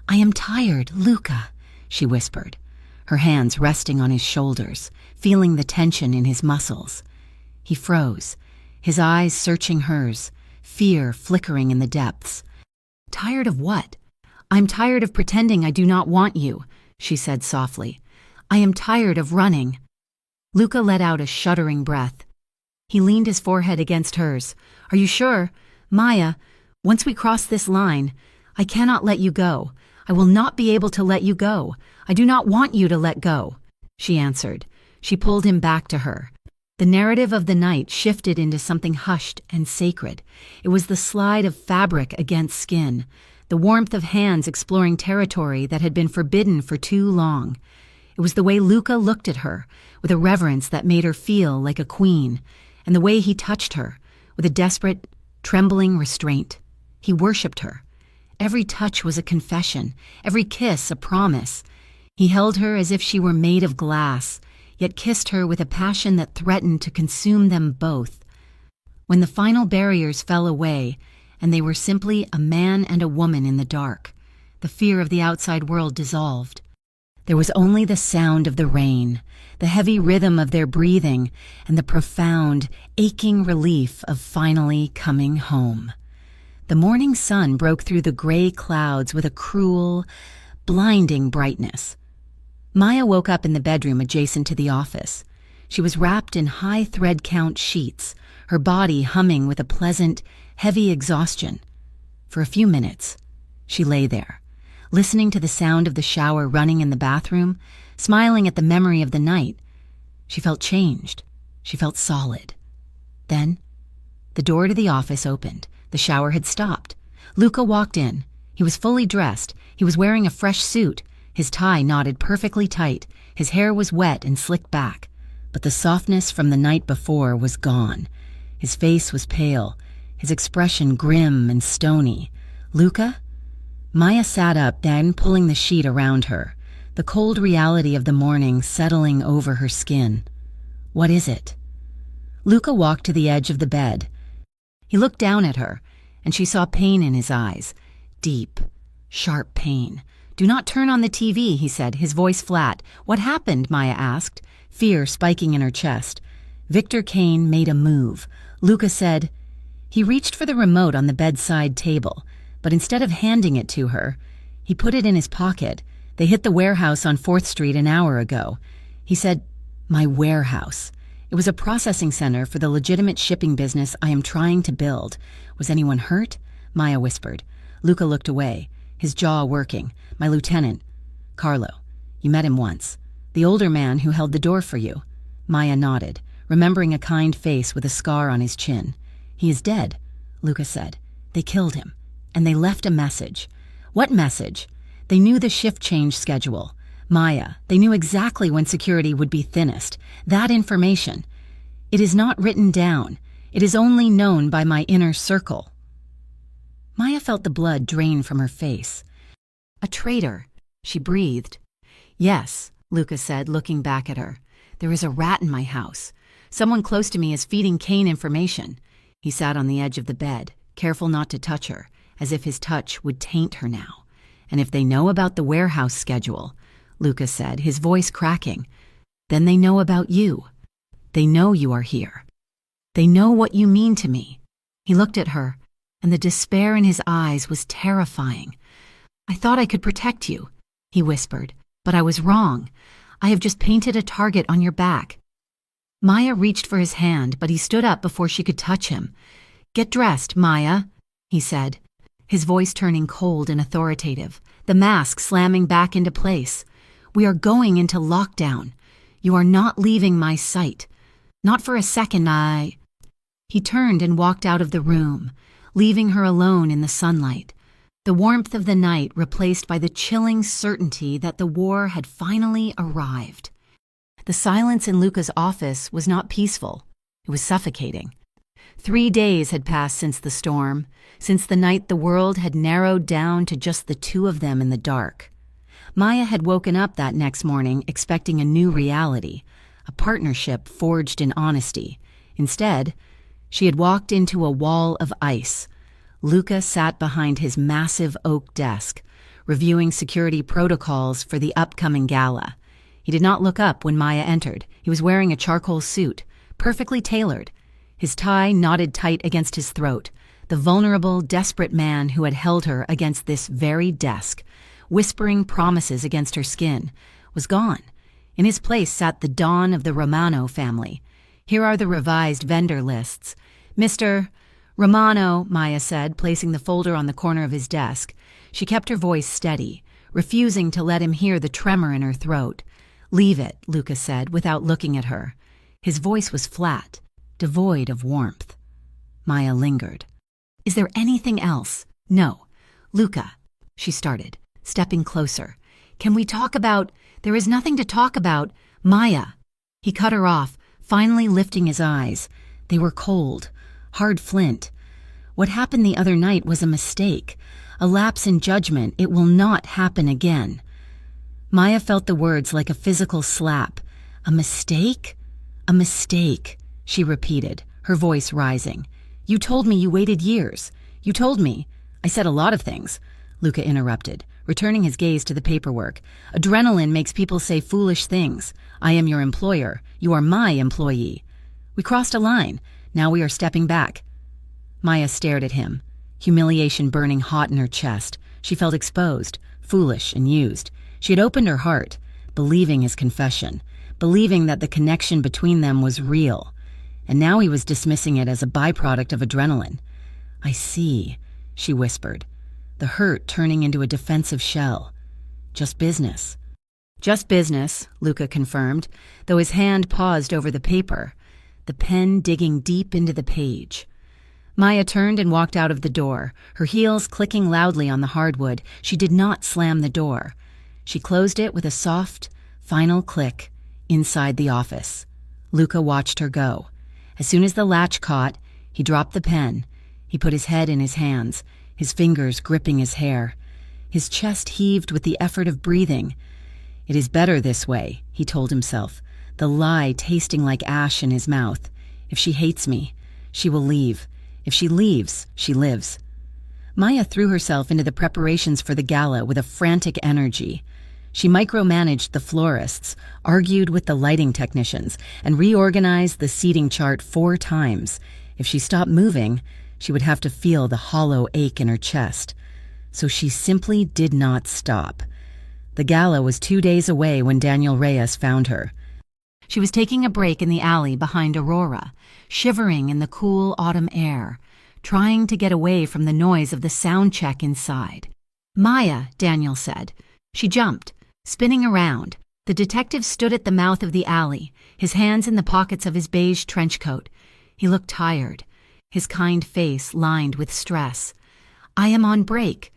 "I am tired, Luca," she whispered, her hands resting on his shoulders, feeling the tension in his muscles. He froze, his eyes searching hers, fear flickering in the depths. "Tired of what?" "I'm tired of pretending I do not want you," she said softly. "I am tired of running." Luca let out a shuddering breath. He leaned his forehead against hers. "Are you sure? Maya, once we cross this line, I cannot let you go. I will not be able to let you go. I do not want you to let go," she answered. She pulled him back to her. The narrative of the night shifted into something hushed and sacred. It was the slide of fabric against skin, the warmth of hands exploring territory that had been forbidden for too long. It was the way Luca looked at her, with a reverence that made her feel like a queen, and the way he touched her, with a desperate, trembling restraint. He worshipped her. Every touch was a confession, every kiss a promise. He held her as if she were made of glass, yet kissed her with a passion that threatened to consume them both. When the final barriers fell away, and they were simply a man and a woman in the dark, the fear of the outside world dissolved. There was only the sound of the rain, the heavy rhythm of their breathing, and the profound, aching relief of finally coming home. The morning sun broke through the gray clouds with a cruel, blinding brightness. Maya woke up in the bedroom adjacent to the office. She was wrapped in high thread count sheets, her body humming with a pleasant, heavy exhaustion. For a few minutes, she lay there, listening to the sound of the shower running in the bathroom, smiling at the memory of the night. She felt changed. She felt solid. Then, the door to the office opened. The shower had stopped. Luca walked in. He was fully dressed. He was wearing a fresh suit. His tie knotted perfectly tight. His hair was wet and slicked back. But the softness from the night before was gone. His face was pale, his expression grim and stony. "Luca?" Maya sat up, then pulling the sheet around her, the cold reality of the morning settling over her skin. "What is it?" Luca walked to the edge of the bed. He looked down at her, and she saw pain in his eyes. Deep, sharp pain. "Do not turn on the TV," he said, his voice flat. "What happened?" Maya asked, fear spiking in her chest. Victor Kane made a move. Luca said, he reached for the remote on the bedside table, but instead of handing it to her, he put it in his pocket. "They hit the warehouse on 4th Street an hour ago." He said, "My warehouse. It was a processing center for the legitimate shipping business I am trying to build. Was anyone hurt?" Maya whispered. Luca looked away, his jaw working. "My lieutenant, Carlo. You met him once. The older man who held the door for you." Maya nodded, remembering a kind face with a scar on his chin. "He is dead," Luca said. "They killed him, and they left a message." "What message?" "They knew the shift change schedule. Maya, they knew exactly when security would be thinnest. That information. It is not written down. It is only known by my inner circle." Maya felt the blood drain from her face. "A traitor," she breathed. "Yes," Luca said, looking back at her. "There is a rat in my house. Someone close to me is feeding Kane information." He sat on the edge of the bed, careful not to touch her, as if his touch would taint her now. "And if they know about the warehouse schedule," Luca said, his voice cracking, "then they know about you. They know you are here. They know what you mean to me." He looked at her, and the despair in his eyes was terrifying. "I thought I could protect you," he whispered, "but I was wrong. I have just painted a target on your back." Maya reached for his hand, but he stood up before she could touch him. "Get dressed, Maya," he said, his voice turning cold and authoritative, the mask slamming back into place. "We are going into lockdown. You are not leaving my sight. Not for a second. He turned and walked out of the room, leaving her alone in the sunlight, the warmth of the night replaced by the chilling certainty that the war had finally arrived. The silence in Luca's office was not peaceful. It was suffocating. 3 days had passed since the storm, since the night the world had narrowed down to just the two of them in the dark. Maya had woken up that next morning expecting a new reality, a partnership forged in honesty. Instead, she had walked into a wall of ice. Luca sat behind his massive oak desk, reviewing security protocols for the upcoming gala. He did not look up when Maya entered. He was wearing a charcoal suit, perfectly tailored, his tie knotted tight against his throat. The vulnerable, desperate man who had held her against this very desk, whispering promises against her skin, was gone. In his place sat the Don of the Romano family. Here are the revised vendor lists. Mr. Romano, Maya said, placing the folder on the corner of his desk. She kept her voice steady, refusing to let him hear the tremor in her throat. Leave it, Luca said, without looking at her. His voice was flat, devoid of warmth. Maya lingered. Is there anything else? No. Luca, she started, stepping closer. Can we talk about— There is nothing to talk about. Maya. He cut her off, finally lifting his eyes. They were cold, hard flint. What happened the other night was a mistake, a lapse in judgment. It will not happen again. Maya felt the words like a physical slap. A mistake? A mistake, she repeated, her voice rising. You told me you waited years. You told me— I said a lot of things, Luca interrupted, returning his gaze to the paperwork. Adrenaline makes people say foolish things. I am your employer. You are my employee. We crossed a line. Now we are stepping back. Maya stared at him, humiliation burning hot in her chest. She felt exposed, foolish, and used. She had opened her heart, believing his confession, believing that the connection between them was real. And now he was dismissing it as a byproduct of adrenaline. I see, she whispered, the hurt turning into a defensive shell. Just business. Just business, Luca confirmed, though his hand paused over the paper, the pen digging deep into the page. Maya turned and walked out of the door, her heels clicking loudly on the hardwood. She did not slam the door. She closed it with a soft, final click inside the office. Luca watched her go. As soon as the latch caught, he dropped the pen. He put his head in his hands, his fingers gripping his hair. His chest heaved with the effort of breathing. It is better this way, he told himself, the lie tasting like ash in his mouth. If she hates me, she will leave. If she leaves, she lives. Maya threw herself into the preparations for the gala with a frantic energy. She micromanaged the florists, argued with the lighting technicians, and reorganized the seating chart 4 times. If she stopped moving, she would have to feel the hollow ache in her chest. So she simply did not stop. The gala was 2 days away when Daniel Reyes found her. She was taking a break in the alley behind Aurora, shivering in the cool autumn air, trying to get away from the noise of the sound check inside. Maya, Daniel said. She jumped, spinning around. The detective stood at the mouth of the alley, his hands in the pockets of his beige trench coat. He looked tired, his kind face lined with stress. I am on break.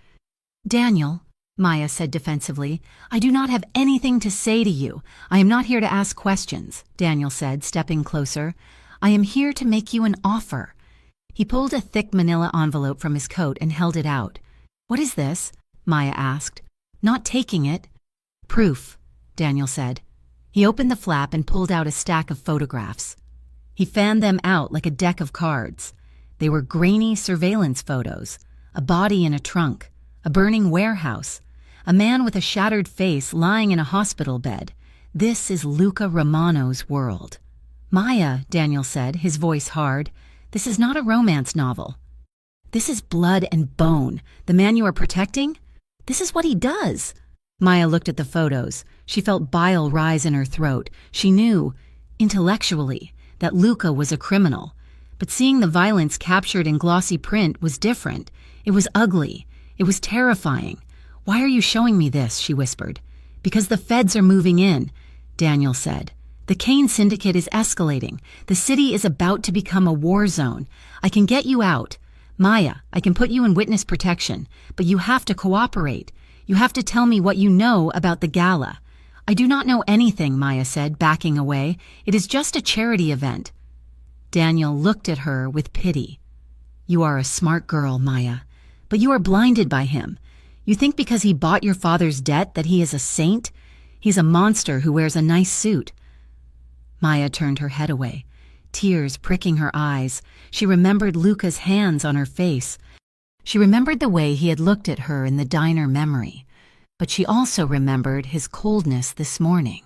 Daniel, Maya said defensively, I do not have anything to say to you. I am not here to ask questions, Daniel said, stepping closer. I am here to make you an offer. He pulled a thick manila envelope from his coat and held it out. What is this? Maya asked. Not taking it. Proof, Daniel said. He opened the flap and pulled out a stack of photographs. He fanned them out like a deck of cards. They were grainy surveillance photos, a body in a trunk, a burning warehouse, a man with a shattered face lying in a hospital bed. This is Luca Romano's world. Maya, Daniel said, his voice hard, this is not a romance novel. This is blood and bone. The man you are protecting? This is what he does. Maya looked at the photos. She felt bile rise in her throat. She knew, intellectually, that Luca was a criminal. But seeing the violence captured in glossy print was different. It was ugly. It was terrifying. Why are you showing me this? She whispered. Because the feds are moving in, Daniel said. The Kane syndicate is escalating. The city is about to become a war zone. I can get you out, Maya, I can put you in witness protection, but you have to cooperate. You have to tell me what you know about the gala. I do not know anything, Maya said, backing away. It is just a charity event. Daniel looked at her with pity. You are a smart girl, Maya, but you are blinded by him. You think because he bought your father's debt that he is a saint? He's a monster who wears a nice suit. Maya turned her head away, tears pricking her eyes. She remembered Luca's hands on her face. She remembered the way he had looked at her in the diner memory, but she also remembered his coldness this morning,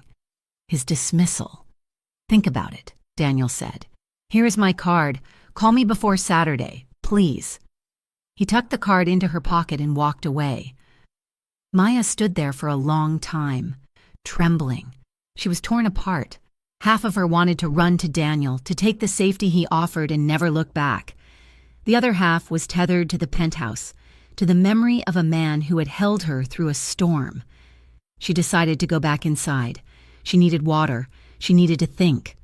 his dismissal. Think about it, Daniel said. Here is my card. Call me before Saturday, please. He tucked the card into her pocket and walked away. Maya stood there for a long time, trembling. She was torn apart. Half of her wanted to run to Daniel, to take the safety he offered and never look back. The other half was tethered to the penthouse, to the memory of a man who had held her through a storm. She decided to go back inside. She needed water. She needed to think.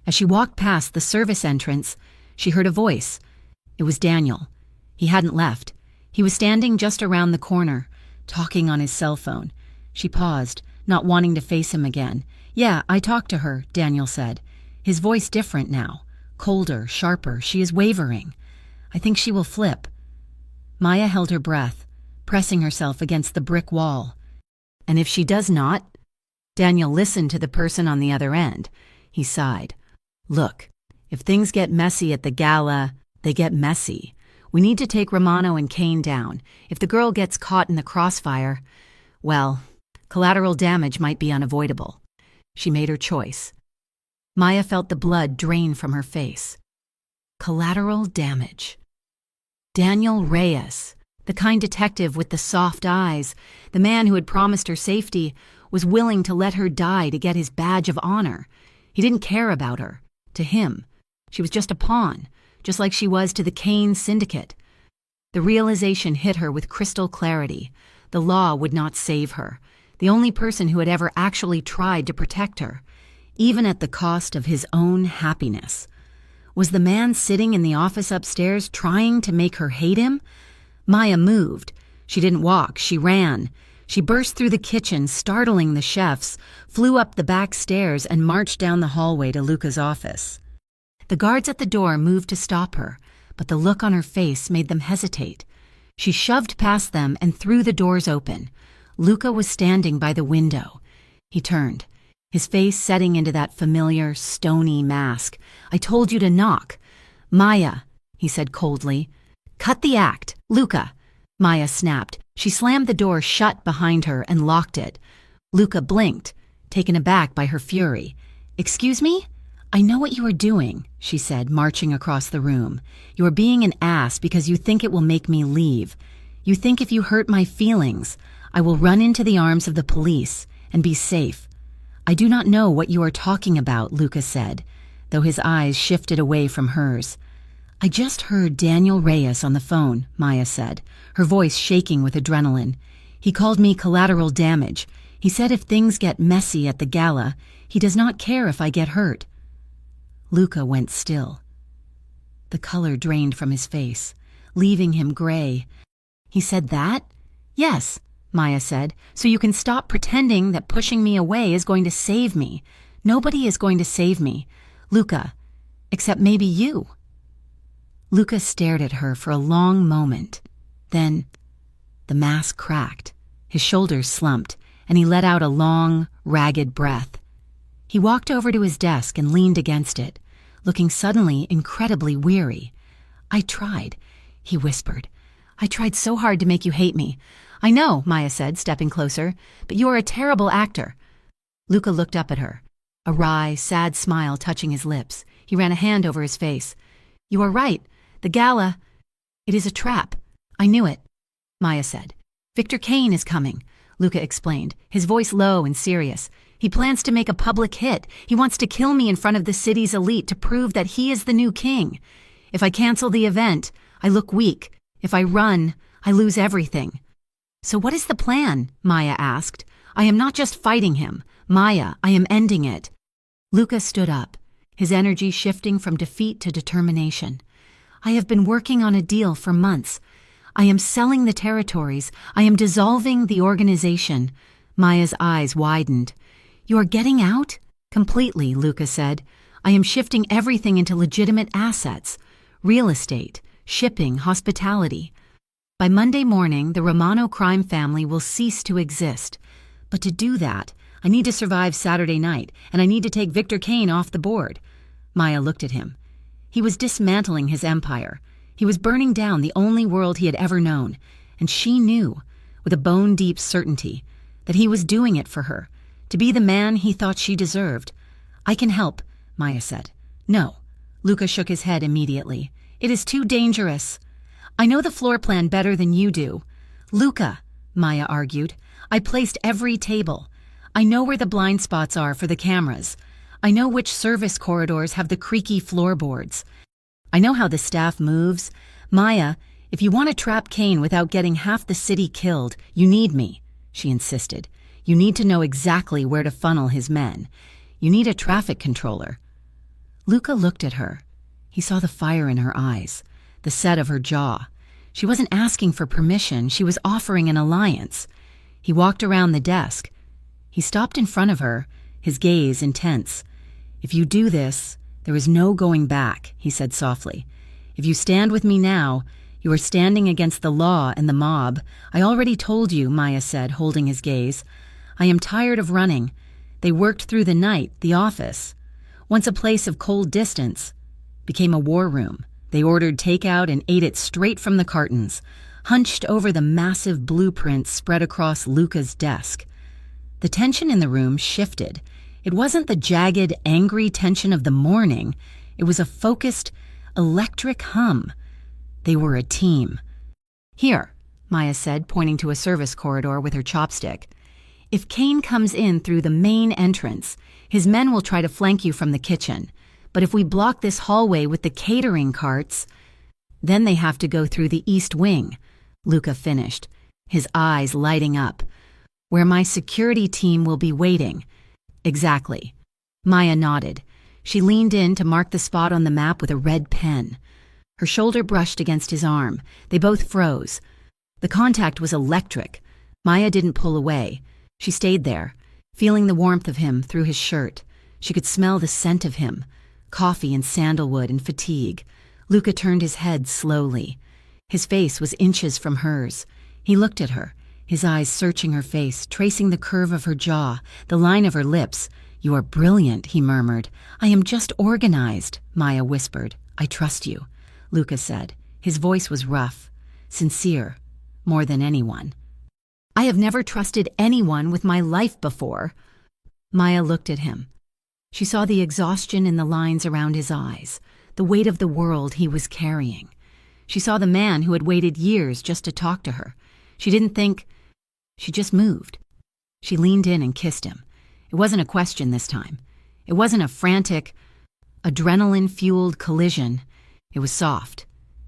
As she walked past the service entrance, she heard a voice. It was Daniel. He hadn't left. He was standing just around the corner, talking on his cell phone. She paused, not wanting to face him again. Yeah, I talked to her, Daniel said. His voice different now. Colder, sharper. She is wavering. I think she will flip. Maya held her breath, pressing herself against the brick wall. And if she does not? Daniel listened to the person on the other end. He sighed. Look, if things get messy at the gala, they get messy. We need to take Romano and Kane down. If the girl gets caught in the crossfire, well, collateral damage might be unavoidable. She made her choice. Maya felt the blood drain from her face. Collateral damage. Daniel Reyes, the kind detective with the soft eyes, the man who had promised her safety, was willing to let her die to get his badge of honor. He didn't care about her. To him, she was just a pawn, just like she was to the Kane syndicate. The realization hit her with crystal clarity. The law would not save her, the only person who had ever actually tried to protect her, even at the cost of his own happiness. Was the man sitting in the office upstairs trying to make her hate him? Maya moved. She didn't walk, she ran. She burst through the kitchen, startling the chefs, flew up the back stairs, and marched down the hallway to Luca's office. The guards at the door moved to stop her, but the look on her face made them hesitate. She shoved past them and threw the doors open. Luca was standing by the window. He turned, his face setting into that familiar, stony mask. I told you to knock. Maya, he said coldly. Cut the act. Luca. Maya snapped. She slammed the door shut behind her and locked it. Luca blinked, taken aback by her fury. Excuse me? I know what you are doing, she said, marching across the room. You are being an ass because you think it will make me leave. You think if you hurt my feelings, I will run into the arms of the police and be safe. I do not know what you are talking about, Luca said, though his eyes shifted away from hers. I just heard Daniel Reyes on the phone, Maya said, her voice shaking with adrenaline. He called me collateral damage. He said if things get messy at the gala, he does not care if I get hurt. Luca went still. The color drained from his face, leaving him gray. He said that? Yes, Maya said, so you can stop pretending that pushing me away is going to save me. Nobody is going to save me. Luca, except maybe you. Luca stared at her for a long moment. Then, the mask cracked, his shoulders slumped, and he let out a long, ragged breath. He walked over to his desk and leaned against it, looking suddenly incredibly weary. I tried, he whispered. I tried so hard to make you hate me. I know, Maya said, stepping closer, but you are a terrible actor. Luca looked up at her, a wry, sad smile touching his lips. He ran a hand over his face. You are right. The gala, it is a trap. I knew it, Maya said. Victor Kane is coming, Luca explained, his voice low and serious. He plans to make a public hit. He wants to kill me in front of the city's elite to prove that he is the new king. If I cancel the event, I look weak. If I run, I lose everything. So what is the plan? Maya asked. I am not just fighting him. Maya, I am ending it. Luca stood up, his energy shifting from defeat to determination. I have been working on a deal for months. I am selling the territories. I am dissolving the organization. Maya's eyes widened. You are getting out? Completely, Luca said. I am shifting everything into legitimate assets. Real estate, shipping, hospitality. By Monday morning, the Romano crime family will cease to exist. But to do that, I need to survive Saturday night, and I need to take Victor Kane off the board. Maya looked at him. He was dismantling his empire. He was burning down the only world he had ever known, and she knew, with a bone-deep certainty, that he was doing it for her, to be the man he thought she deserved. I can help, Maya said. No. Luca shook his head immediately. It is too dangerous. I know the floor plan better than you do. Luca, Maya argued, I placed every table. I know where the blind spots are for the cameras. I know which service corridors have the creaky floorboards. I know how the staff moves. Maya, if you want to trap Kane without getting half the city killed, you need me, she insisted. You need to know exactly where to funnel his men. You need a traffic controller. Luca looked at her. He saw the fire in her eyes, the set of her jaw. She wasn't asking for permission, she was offering an alliance. He walked around the desk. He stopped in front of her, his gaze intense. If you do this, there is no going back, he said softly. If you stand with me now, you are standing against the law and the mob. I already told you, Maya said, holding his gaze. I am tired of running. They worked through the night, the office. Once a place of cold distance, became a war room. They ordered takeout and ate it straight from the cartons, hunched over the massive blueprints spread across Luca's desk. The tension in the room shifted. It wasn't the jagged, angry tension of the morning. It was a focused, electric hum. They were a team. Here, Maya said, pointing to a service corridor with her chopstick. If Kane comes in through the main entrance, his men will try to flank you from the kitchen. But if we block this hallway with the catering carts, then they have to go through the east wing, Luca finished, his eyes lighting up. Where my security team will be waiting. Exactly. Maya nodded. She leaned in to mark the spot on the map with a red pen. Her shoulder brushed against his arm. They both froze. The contact was electric. Maya didn't pull away. She stayed there, feeling the warmth of him through his shirt. She could smell the scent of him, coffee and sandalwood and fatigue. Luca turned his head slowly. His face was inches from hers. He looked at her, his eyes searching her face, tracing the curve of her jaw, the line of her lips. You are brilliant, he murmured. I am just organized, Maya whispered. I trust you, Luca said. His voice was rough, sincere, more than anyone. I have never trusted anyone with my life before. Maya looked at him. She saw the exhaustion in the lines around his eyes, the weight of the world he was carrying. She saw the man who had waited years just to talk to her. She didn't think. She just moved. She leaned in and kissed him. It wasn't a question this time. It wasn't a frantic, adrenaline-fueled collision. It was soft.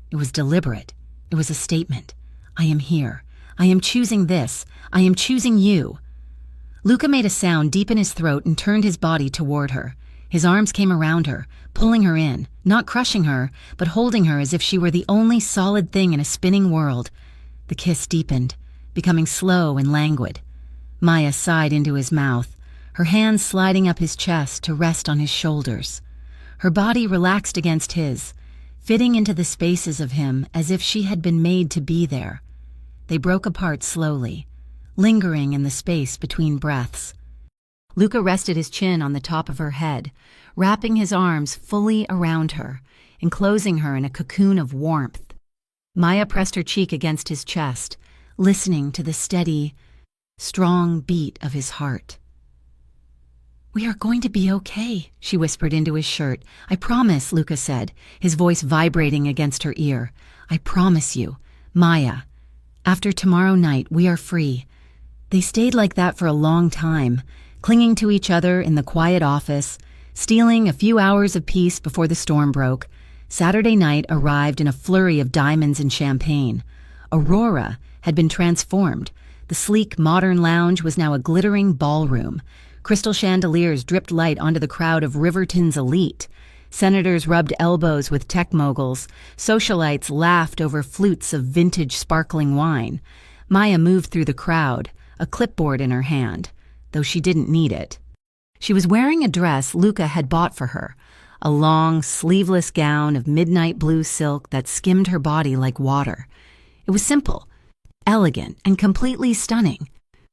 It was deliberate. It was a statement. I am here. I am choosing this. I am choosing you. Luca made a sound deep in his throat and turned his body toward her. His arms came around her, pulling her in, not crushing her, but holding her as if she were the only solid thing in a spinning world. The kiss deepened, becoming slow and languid. Maya sighed into his mouth, her hands sliding up his chest to rest on his shoulders. Her body relaxed against his, fitting into the spaces of him as if she had been made to be there. They broke apart slowly, lingering in the space between breaths. Luca rested his chin on the top of her head, wrapping his arms fully around her, enclosing her in a cocoon of warmth. Maya pressed her cheek against his chest, listening to the steady, strong beat of his heart. We are going to be okay, she whispered into his shirt. I promise, Luca said, his voice vibrating against her ear. I promise you, Maya. After tomorrow night, we are free. They stayed like that for a long time, clinging to each other in the quiet office, stealing a few hours of peace before the storm broke. Saturday night arrived in a flurry of diamonds and champagne. Aurora had been transformed. The sleek, modern lounge was now a glittering ballroom. Crystal chandeliers dripped light onto the crowd of Riverton's elite. Senators rubbed elbows with tech moguls. Socialites laughed over flutes of vintage sparkling wine. Maya moved through the crowd, a clipboard in her hand, though she didn't need it. She was wearing a dress Luca had bought for her, a long, sleeveless gown of midnight blue silk that skimmed her body like water. It was simple, elegant, and completely stunning.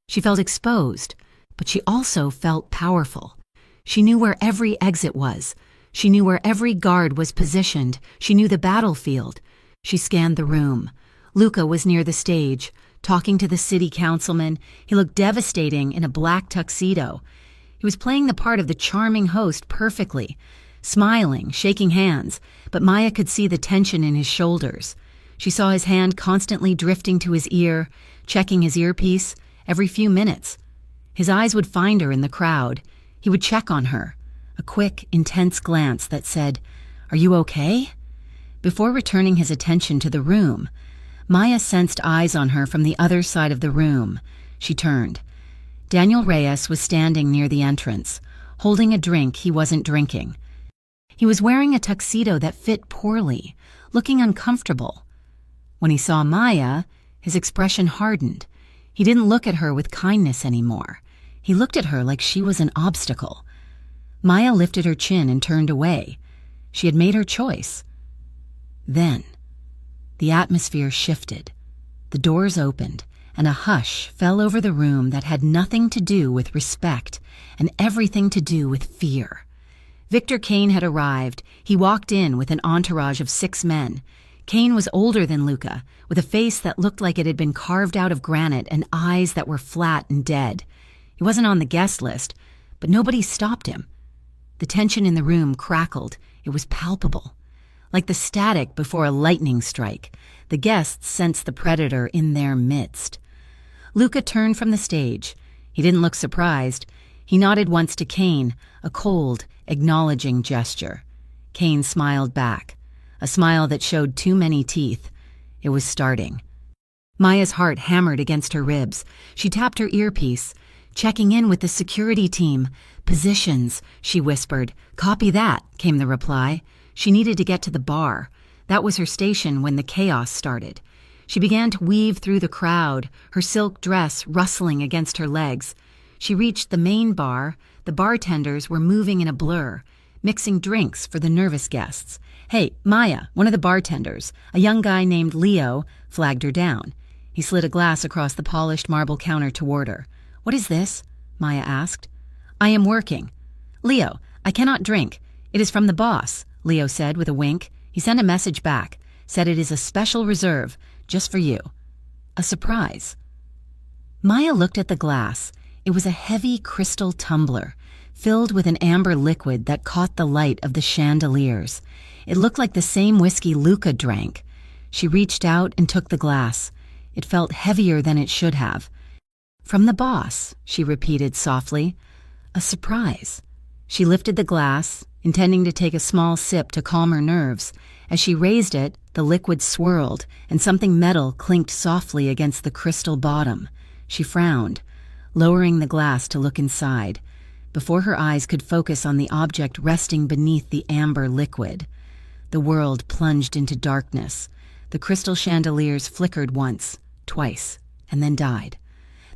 She felt exposed, but she also felt powerful. She knew where every exit was. She knew where every guard was positioned. She knew the battlefield. She scanned the room. Luca was near the stage, talking to the city councilman. He looked devastating in a black tuxedo. He was playing the part of the charming host perfectly, smiling, shaking hands, but Maya could see the tension in his shoulders. She saw his hand constantly drifting to his ear, checking his earpiece every few minutes. His eyes would find her in the crowd. He would check on her, a quick, intense glance that said, "Are you okay?" Before returning his attention to the room, Maya sensed eyes on her from the other side of the room. She turned. Daniel Reyes was standing near the entrance, holding a drink he wasn't drinking. He was wearing a tuxedo that fit poorly, looking uncomfortable. When he saw Maya, his expression hardened. He didn't look at her with kindness anymore. He looked at her like she was an obstacle. Maya lifted her chin and turned away. She had made her choice. Then, the atmosphere shifted. The doors opened, and a hush fell over the room that had nothing to do with respect and everything to do with fear. Victor Kane had arrived. He walked in with an entourage of 6 men. Kane was older than Luca, with a face that looked like it had been carved out of granite and eyes that were flat and dead. He wasn't on the guest list, but nobody stopped him. The tension in the room crackled. It was palpable. Like the static before a lightning strike, the guests sensed the predator in their midst. Luca turned from the stage. He didn't look surprised. He nodded once to Kane, a cold, acknowledging gesture. Kane smiled back, a smile that showed too many teeth. It was starting. Maya's heart hammered against her ribs. She tapped her earpiece, checking in with the security team. "Positions," she whispered. "Copy that," came the reply. She needed to get to the bar. That was her station when the chaos started. She began to weave through the crowd, her silk dress rustling against her legs. She reached the main bar. The bartenders were moving in a blur, mixing drinks for the nervous guests. "Hey, Maya," one of the bartenders, a young guy named Leo, flagged her down. He slid a glass across the polished marble counter toward her. "What is this?" Maya asked. "I am working." "Leo, I cannot drink. It is from the boss," Leo said with a wink. He sent a message back, said it is a special reserve, just for you. A surprise. Maya looked at the glass. It was a heavy crystal tumbler, filled with an amber liquid that caught the light of the chandeliers. It looked like the same whiskey Luca drank. She reached out and took the glass. It felt heavier than it should have. "From the boss," she repeated softly. "A surprise." She lifted the glass, intending to take a small sip to calm her nerves. As she raised it, the liquid swirled, and something metal clinked softly against the crystal bottom. She frowned, lowering the glass to look inside, before her eyes could focus on the object resting beneath the amber liquid. The world plunged into darkness. The crystal chandeliers flickered once, twice, and then died.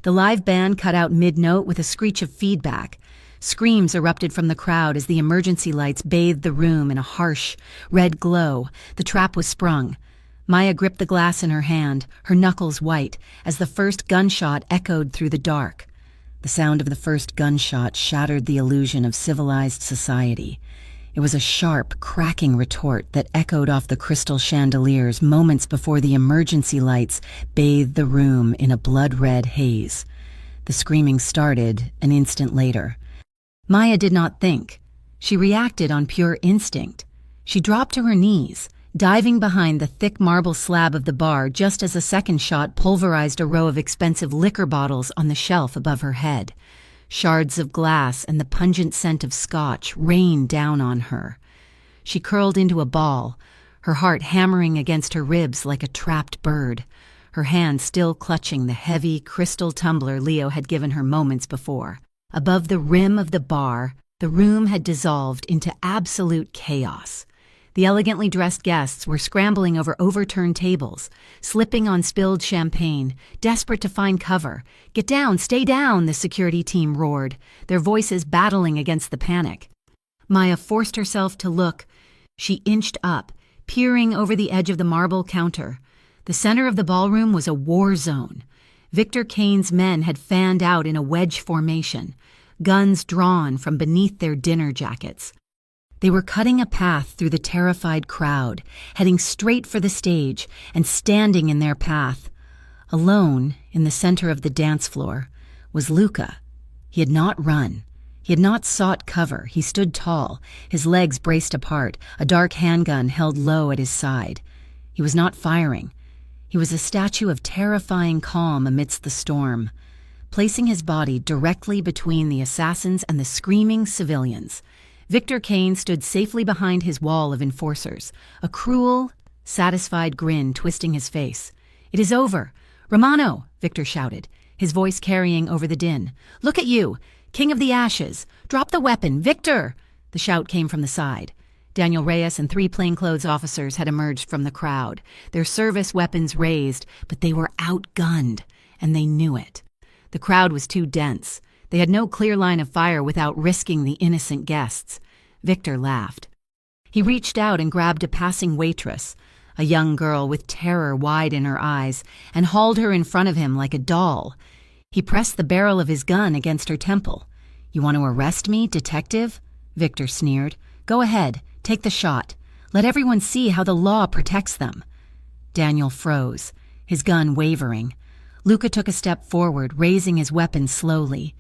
The live band cut out mid-note with a screech of feedback. Screams erupted from the crowd as the emergency lights bathed the room in a harsh, red glow. The trap was sprung. Maya gripped the glass in her hand, her knuckles white, as the first gunshot echoed through the dark. The sound of the first gunshot shattered the illusion of civilized society. It was a sharp, cracking retort that echoed off the crystal chandeliers moments before the emergency lights bathed the room in a blood-red haze. The screaming started an instant later. Maya did not think. She reacted on pure instinct. She dropped to her knees, diving behind the thick marble slab of the bar just as a second shot pulverized a row of expensive liquor bottles on the shelf above her head. Shards of glass and the pungent scent of scotch rained down on her. She curled into a ball, her heart hammering against her ribs like a trapped bird, her hand still clutching the heavy crystal tumbler Leo had given her moments before. Above the rim of the bar, The room had dissolved into absolute chaos. The elegantly dressed guests were scrambling over overturned tables, slipping on spilled champagne, desperate to find cover. "Get down, stay down," the security team roared, their voices battling against the panic. Maya forced herself to look. She inched up, peering over the edge of the marble counter. The center of the ballroom was a war zone. Victor Kane's men had fanned out in a wedge formation, guns drawn from beneath their dinner jackets. They were cutting a path through the terrified crowd, heading straight for the stage and standing in their path. Alone, in the center of the dance floor, was Luca. He had not run. He had not sought cover. He stood tall, his legs braced apart, a dark handgun held low at his side. He was not firing. He was a statue of terrifying calm amidst the storm, placing his body directly between the assassins and the screaming civilians. Victor Kane stood safely behind his wall of enforcers, a cruel, satisfied grin twisting his face. "It is over. Romano," Victor shouted, his voice carrying over the din. "Look at you, King of the Ashes. Drop the weapon, Victor!" The shout came from the side. Daniel Reyes and 3 plainclothes officers had emerged from the crowd, their service weapons raised, but they were outgunned, and they knew it. The crowd was too dense. They had no clear line of fire without risking the innocent guests. Victor laughed. He reached out and grabbed a passing waitress, a young girl with terror wide in her eyes, and hauled her in front of him like a doll. He pressed the barrel of his gun against her temple. "You want to arrest me, detective?" Victor sneered. "Go ahead, take the shot. Let everyone see how the law protects them." Daniel froze, his gun wavering. Luca took a step forward, raising his weapon slowly.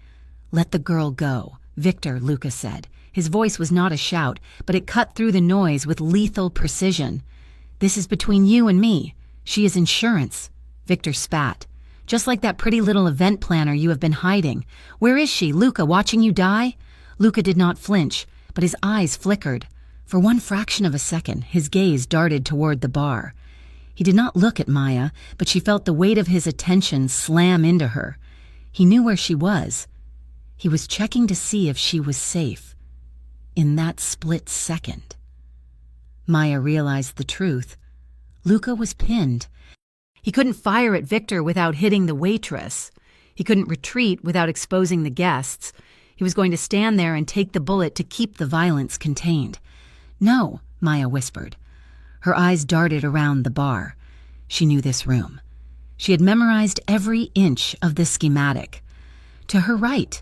"Let the girl go, Victor," Luca said. His voice was not a shout, but it cut through the noise with lethal precision. "This is between you and me. She is insurance." Victor spat. "Just like that pretty little event planner you have been hiding. Where is she, Luca, watching you die?" Luca did not flinch, but his eyes flickered. For one fraction of a second, his gaze darted toward the bar. He did not look at Maya, but she felt the weight of his attention slam into her. He knew where she was. He was checking to see if she was safe. In that split second, Maya realized the truth. Luca was pinned. He couldn't fire at Victor without hitting the waitress. He couldn't retreat without exposing the guests. He was going to stand there and take the bullet to keep the violence contained. "No," Maya whispered. Her eyes darted around the bar. She knew this room. She had memorized every inch of the schematic. To her right,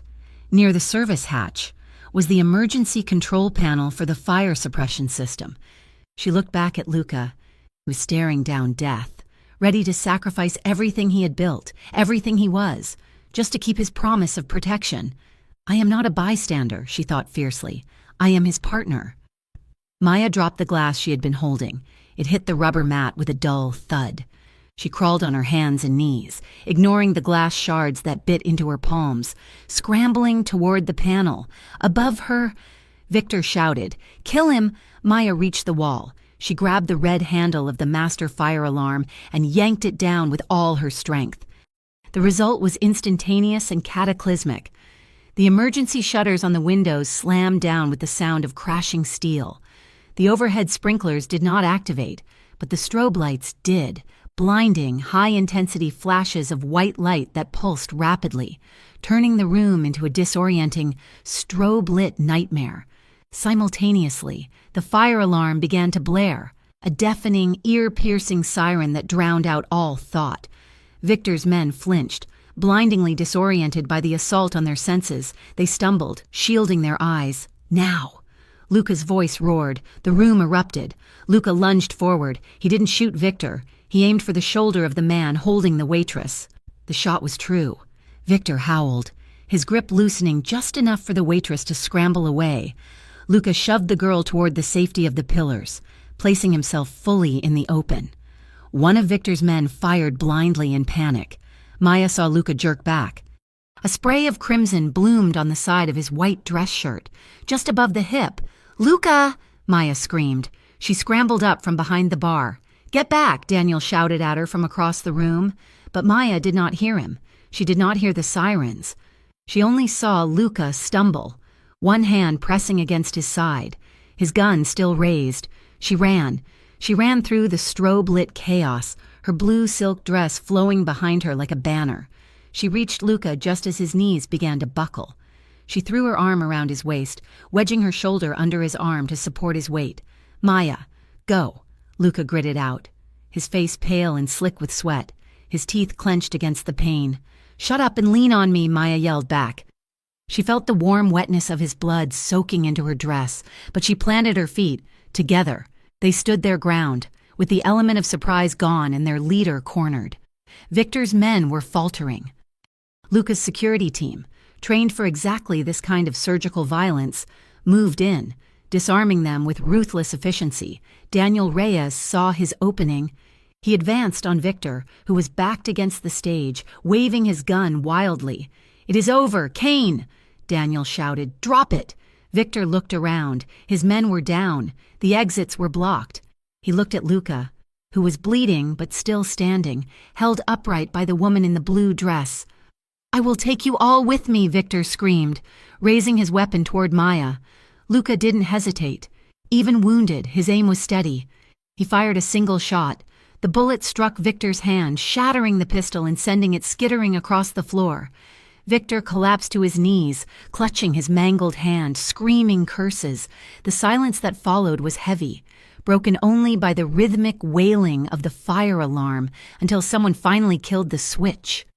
near the service hatch, was the emergency control panel for the fire suppression system. She looked back at Luca, who was staring down death, ready to sacrifice everything he had built, everything he was, just to keep his promise of protection. "I am not a bystander," she thought fiercely. "I am his partner." Maya dropped the glass she had been holding. It hit the rubber mat with a dull thud. She crawled on her hands and knees, ignoring the glass shards that bit into her palms, scrambling toward the panel. Above her, Victor shouted, "Kill him!" Maya reached the wall. She grabbed the red handle of the master fire alarm and yanked it down with all her strength. The result was instantaneous and cataclysmic. The emergency shutters on the windows slammed down with the sound of crashing steel. The overhead sprinklers did not activate, but the strobe lights did, blinding, high-intensity flashes of white light that pulsed rapidly, turning the room into a disorienting, strobe-lit nightmare. Simultaneously, the fire alarm began to blare, a deafening, ear-piercing siren that drowned out all thought. Victor's men flinched, blindingly disoriented by the assault on their senses. They stumbled, shielding their eyes. "Now!" Luca's voice roared. The room erupted. Luca lunged forward. He didn't shoot Victor. He aimed for the shoulder of the man holding the waitress. The shot was true. Victor howled, his grip loosening just enough for the waitress to scramble away. Luca shoved the girl toward the safety of the pillars, placing himself fully in the open. One of Victor's men fired blindly in panic. Maya saw Luca jerk back. A spray of crimson bloomed on the side of his white dress shirt, just above the hip. "Luca!" Maya screamed. She scrambled up from behind the bar. "Get back!" Daniel shouted at her from across the room. But Maya did not hear him. She did not hear the sirens. She only saw Luca stumble, one hand pressing against his side, his gun still raised. She ran. She ran through the strobe-lit chaos, her blue silk dress flowing behind her like a banner. She reached Luca just as his knees began to buckle. She threw her arm around his waist, wedging her shoulder under his arm to support his weight. "Maya, go," Luca gritted out, his face pale and slick with sweat, his teeth clenched against the pain. "Shut up and lean on me," Maya yelled back. She felt the warm wetness of his blood soaking into her dress, but she planted her feet. Together, they stood their ground, with the element of surprise gone and their leader cornered. Victor's men were faltering. Luca's security team, trained for exactly this kind of surgical violence, moved in, disarming them with ruthless efficiency. Daniel Reyes saw his opening. He advanced on Victor, who was backed against the stage, waving his gun wildly. "It is over, Kane!" Daniel shouted. "Drop it!" Victor looked around. His men were down. The exits were blocked. He looked at Luca, who was bleeding but still standing, held upright by the woman in the blue dress. "I will take you all with me," Victor screamed, raising his weapon toward Maya. Luca didn't hesitate. Even wounded, his aim was steady. He fired a single shot. The bullet struck Victor's hand, shattering the pistol and sending it skittering across the floor. Victor collapsed to his knees, clutching his mangled hand, screaming curses. The silence that followed was heavy, broken only by the rhythmic wailing of the fire alarm until someone finally killed the switch.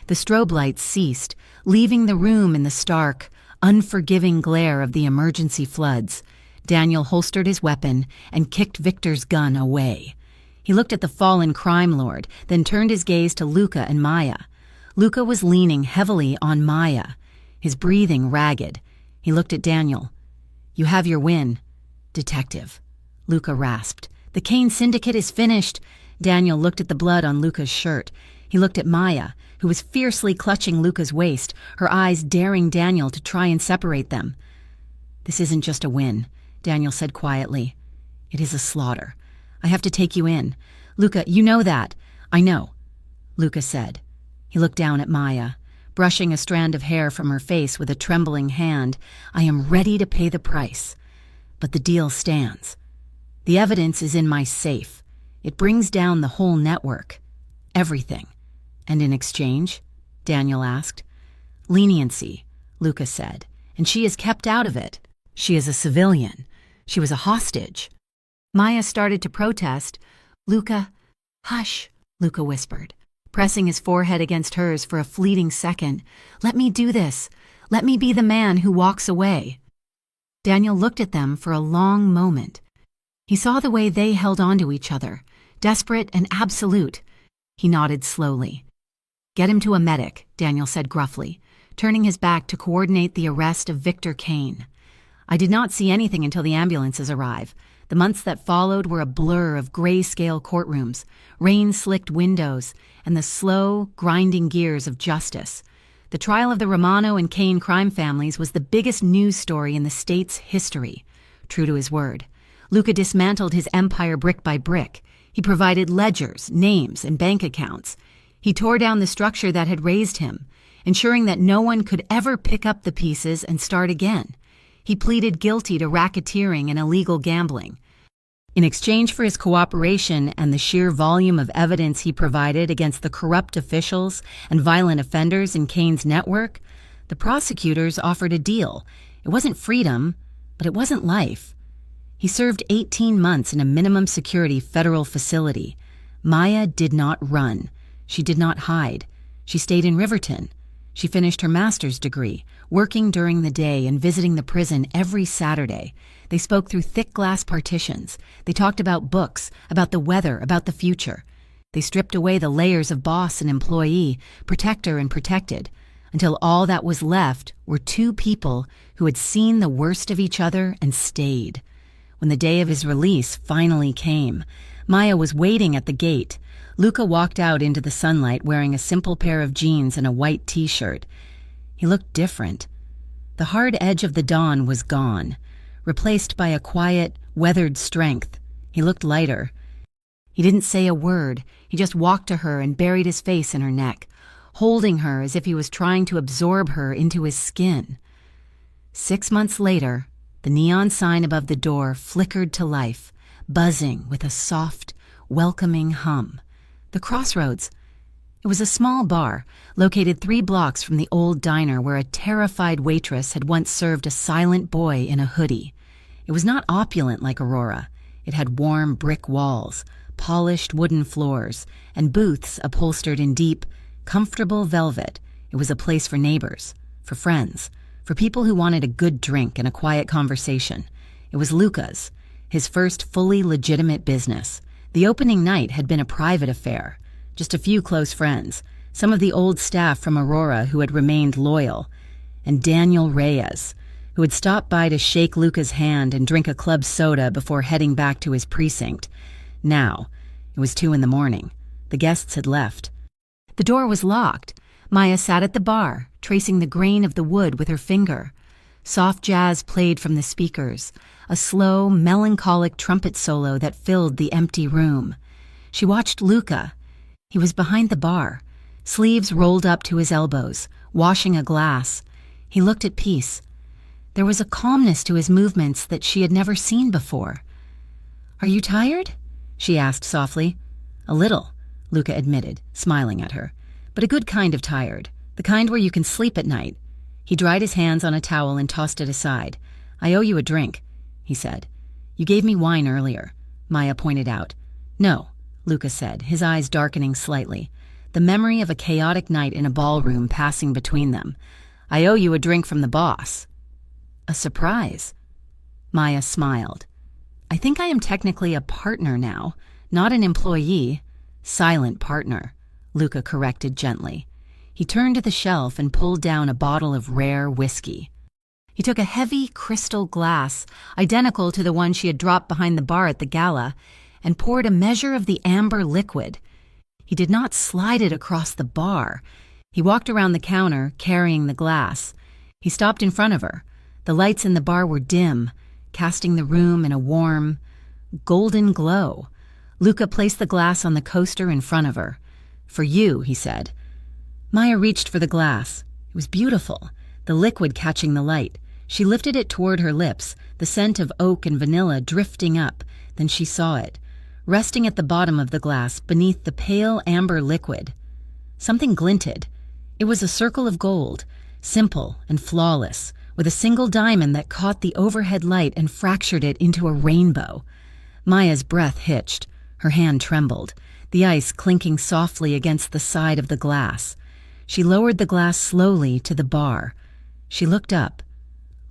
The strobe lights ceased, leaving the room in the stark, unforgiving glare of the emergency floods. Daniel holstered his weapon and kicked Victor's gun away. He looked at the fallen crime lord, then turned his gaze to Luca and Maya. Luca was leaning heavily on Maya, his breathing ragged. He looked at Daniel. "You have your win, detective," Luca rasped. "The Kane Syndicate is finished." Daniel looked at the blood on Luca's shirt. He looked at Maya, who was fiercely clutching Luca's waist, her eyes daring Daniel to try and separate them. "This isn't just a win," Daniel said quietly. "It is a slaughter. I have to take you in. Luca, you know that." "I know," Luca said. He looked down at Maya, brushing a strand of hair from her face with a trembling hand. "I am ready to pay the price. But the deal stands. The evidence is in my safe. It brings down the whole network. Everything." "And in exchange?" Daniel asked. "Leniency," Luca said, "and she is kept out of it. She is a civilian. She was a hostage." Maya started to protest. "Luca, hush," Luca whispered, pressing his forehead against hers for a fleeting second. "Let me do this. Let me be the man who walks away." Daniel looked at them for a long moment. He saw the way they held on to each other, desperate and absolute. He nodded slowly. "Get him to a medic," Daniel said gruffly, turning his back to coordinate the arrest of Victor Kane. "I did not see anything until the ambulances arrived. The months that followed were a blur of grayscale courtrooms, rain-slicked windows, and the slow, grinding gears of justice. The trial of the Romano and Kane crime families was the biggest news story in the state's history." True to his word, Luca dismantled his empire brick by brick. He provided ledgers, names, and bank accounts. He tore down the structure that had raised him, ensuring that no one could ever pick up the pieces and start again. He pleaded guilty to racketeering and illegal gambling. In exchange for his cooperation and the sheer volume of evidence he provided against the corrupt officials and violent offenders in Kane's network, the prosecutors offered a deal. It wasn't freedom, but it wasn't life. He served 18 months in a minimum security federal facility. Maya did not run. She did not hide. She stayed in Riverton. She finished her master's degree, working during the day and visiting the prison every Saturday. They spoke through thick glass partitions. They talked about books, about the weather, about the future. They stripped away the layers of boss and employee, protector and protected, until all that was left were two people who had seen the worst of each other and stayed. When the day of his release finally came, Maya was waiting at the gate. Luca walked out into the sunlight wearing a simple pair of jeans and a white t-shirt. He looked different. The hard edge of the dawn was gone, replaced by a quiet, weathered strength. He looked lighter. He didn't say a word. He just walked to her and buried his face in her neck, holding her as if he was trying to absorb her into his skin. 6 months later, the neon sign above the door flickered to life, buzzing with a soft, welcoming hum. The Crossroads. It was a small bar located 3 blocks from the old diner where a terrified waitress had once served a silent boy in a hoodie. It was not opulent like Aurora. It had warm brick walls, polished wooden floors, and booths upholstered in deep, comfortable velvet. It was a place for neighbors, for friends, for people who wanted a good drink and a quiet conversation. It was Luca's, his first fully legitimate business. The opening night had been a private affair. Just a few close friends, some of the old staff from Aurora who had remained loyal, and Daniel Reyes, who had stopped by to shake Luca's hand and drink a club soda before heading back to his precinct. Now, it was 2 a.m. The guests had left. The door was locked. Maya sat at the bar, tracing the grain of the wood with her finger. Soft jazz played from the speakers, a slow, melancholic trumpet solo that filled the empty room. She watched Luca. He was behind the bar, sleeves rolled up to his elbows, washing a glass. He looked at peace. There was a calmness to his movements that she had never seen before. "Are you tired?" she asked softly. "A little," Luca admitted, smiling at her. "But a good kind of tired, the kind where you can sleep at night." He dried his hands on a towel and tossed it aside. "I owe you a drink," he said. "You gave me wine earlier," Maya pointed out. "No," Luca said, his eyes darkening slightly, the memory of a chaotic night in a ballroom passing between them. "I owe you a drink from the boss." "A surprise?" Maya smiled. "I think I am technically a partner now, not an employee." "Silent partner," Luca corrected gently. He turned to the shelf and pulled down a bottle of rare whiskey. He took a heavy crystal glass, identical to the one she had dropped behind the bar at the gala, and poured a measure of the amber liquid. He did not slide it across the bar. He walked around the counter, carrying the glass. He stopped in front of her. The lights in the bar were dim, casting the room in a warm, golden glow. Luca placed the glass on the coaster in front of her. "For you," he said. Maya reached for the glass. It was beautiful, the liquid catching the light. She lifted it toward her lips, the scent of oak and vanilla drifting up. Then she saw it, resting at the bottom of the glass beneath the pale amber liquid. Something glinted. It was a circle of gold, simple and flawless, with a single diamond that caught the overhead light and fractured it into a rainbow. Maya's breath hitched. Her hand trembled, the ice clinking softly against the side of the glass. She lowered the glass slowly to the bar. She looked up.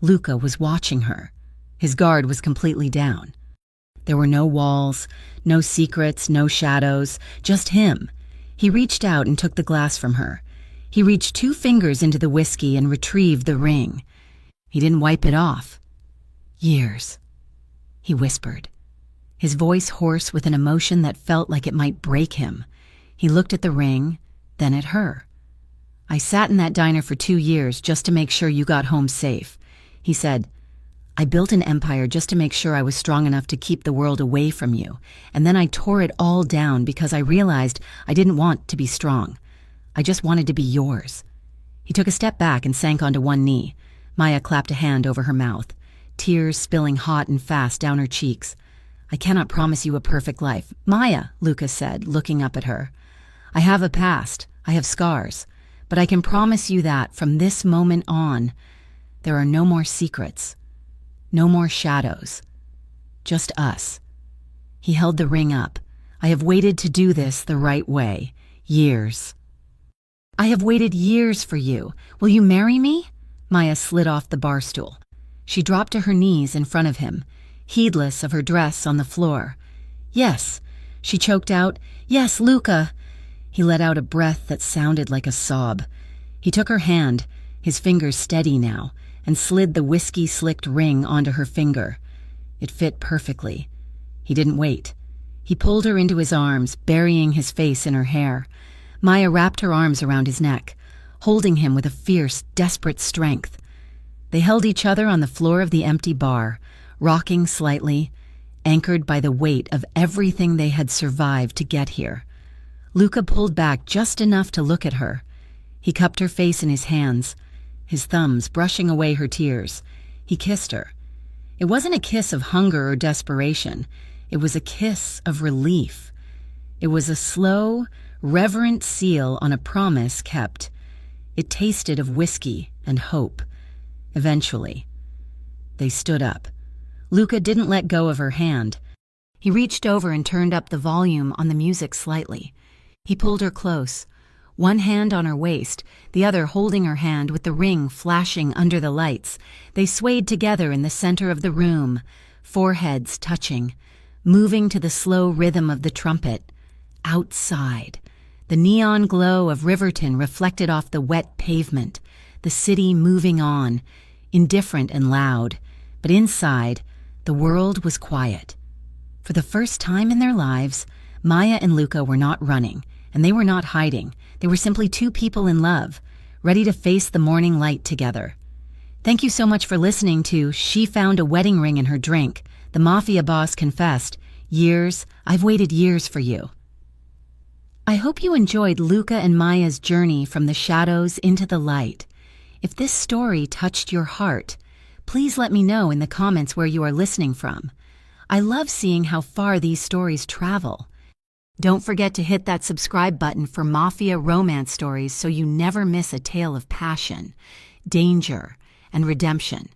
Luca was watching her. His guard was completely down. There were no walls, no secrets, no shadows, just him. He reached out and took the glass from her. He reached 2 fingers into the whiskey and retrieved the ring. He didn't wipe it off. "Years," he whispered, his voice hoarse with an emotion that felt like it might break him. He looked at the ring, then at her. "I sat in that diner for 2 years just to make sure you got home safe," he said. "I built an empire just to make sure I was strong enough to keep the world away from you, and then I tore it all down because I realized I didn't want to be strong. I just wanted to be yours." He took a step back and sank onto one knee. Maya clapped a hand over her mouth, tears spilling hot and fast down her cheeks. "I cannot promise you a perfect life." "Maya," Luca said, looking up at her, "I have a past, I have scars, but I can promise you that from this moment on, there are no more secrets, no more shadows, just us." He held the ring up. "I have waited to do this the right way. Years. I have waited years for you. Will you marry me?" Maya slid off the bar stool. She dropped to her knees in front of him, heedless of her dress on the floor. "Yes," she choked out. "Yes, Luca." He let out a breath that sounded like a sob. He took her hand, his fingers steady now, and slid the whiskey-slicked ring onto her finger. It fit perfectly. He didn't wait. He pulled her into his arms, burying his face in her hair. Maya wrapped her arms around his neck, holding him with a fierce, desperate strength. They held each other on the floor of the empty bar, rocking slightly, anchored by the weight of everything they had survived to get here. Luca pulled back just enough to look at her. He cupped her face in his hands, his thumbs brushing away her tears. He kissed her. It wasn't a kiss of hunger or desperation. It was a kiss of relief. It was a slow, reverent seal on a promise kept. It tasted of whiskey and hope. Eventually, they stood up. Luca didn't let go of her hand. He reached over and turned up the volume on the music slightly. He pulled her close, one hand on her waist, the other holding her hand with the ring flashing under the lights. They swayed together in the center of the room, foreheads touching, moving to the slow rhythm of the trumpet. Outside, the neon glow of Riverton reflected off the wet pavement, the city moving on, indifferent and loud. But inside, the world was quiet. For the first time in their lives, Maya and Luca were not running, and they were not hiding. They were simply two people in love, ready to face the morning light together. Thank you so much for listening to She Found a Wedding Ring in Her Drink. The Mafia boss confessed, I've waited years for you. I hope you enjoyed Luca and Maya's journey from the shadows into the light. If this story touched your heart, please let me know in the comments where you are listening from. I love seeing how far these stories travel. Don't forget to hit that subscribe button for Mafia romance stories so you never miss a tale of passion, danger, and redemption.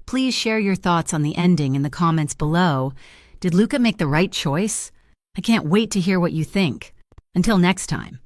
Please share your thoughts on the ending in the comments below. Did Luca make the right choice? I can't wait to hear what you think. Until next time.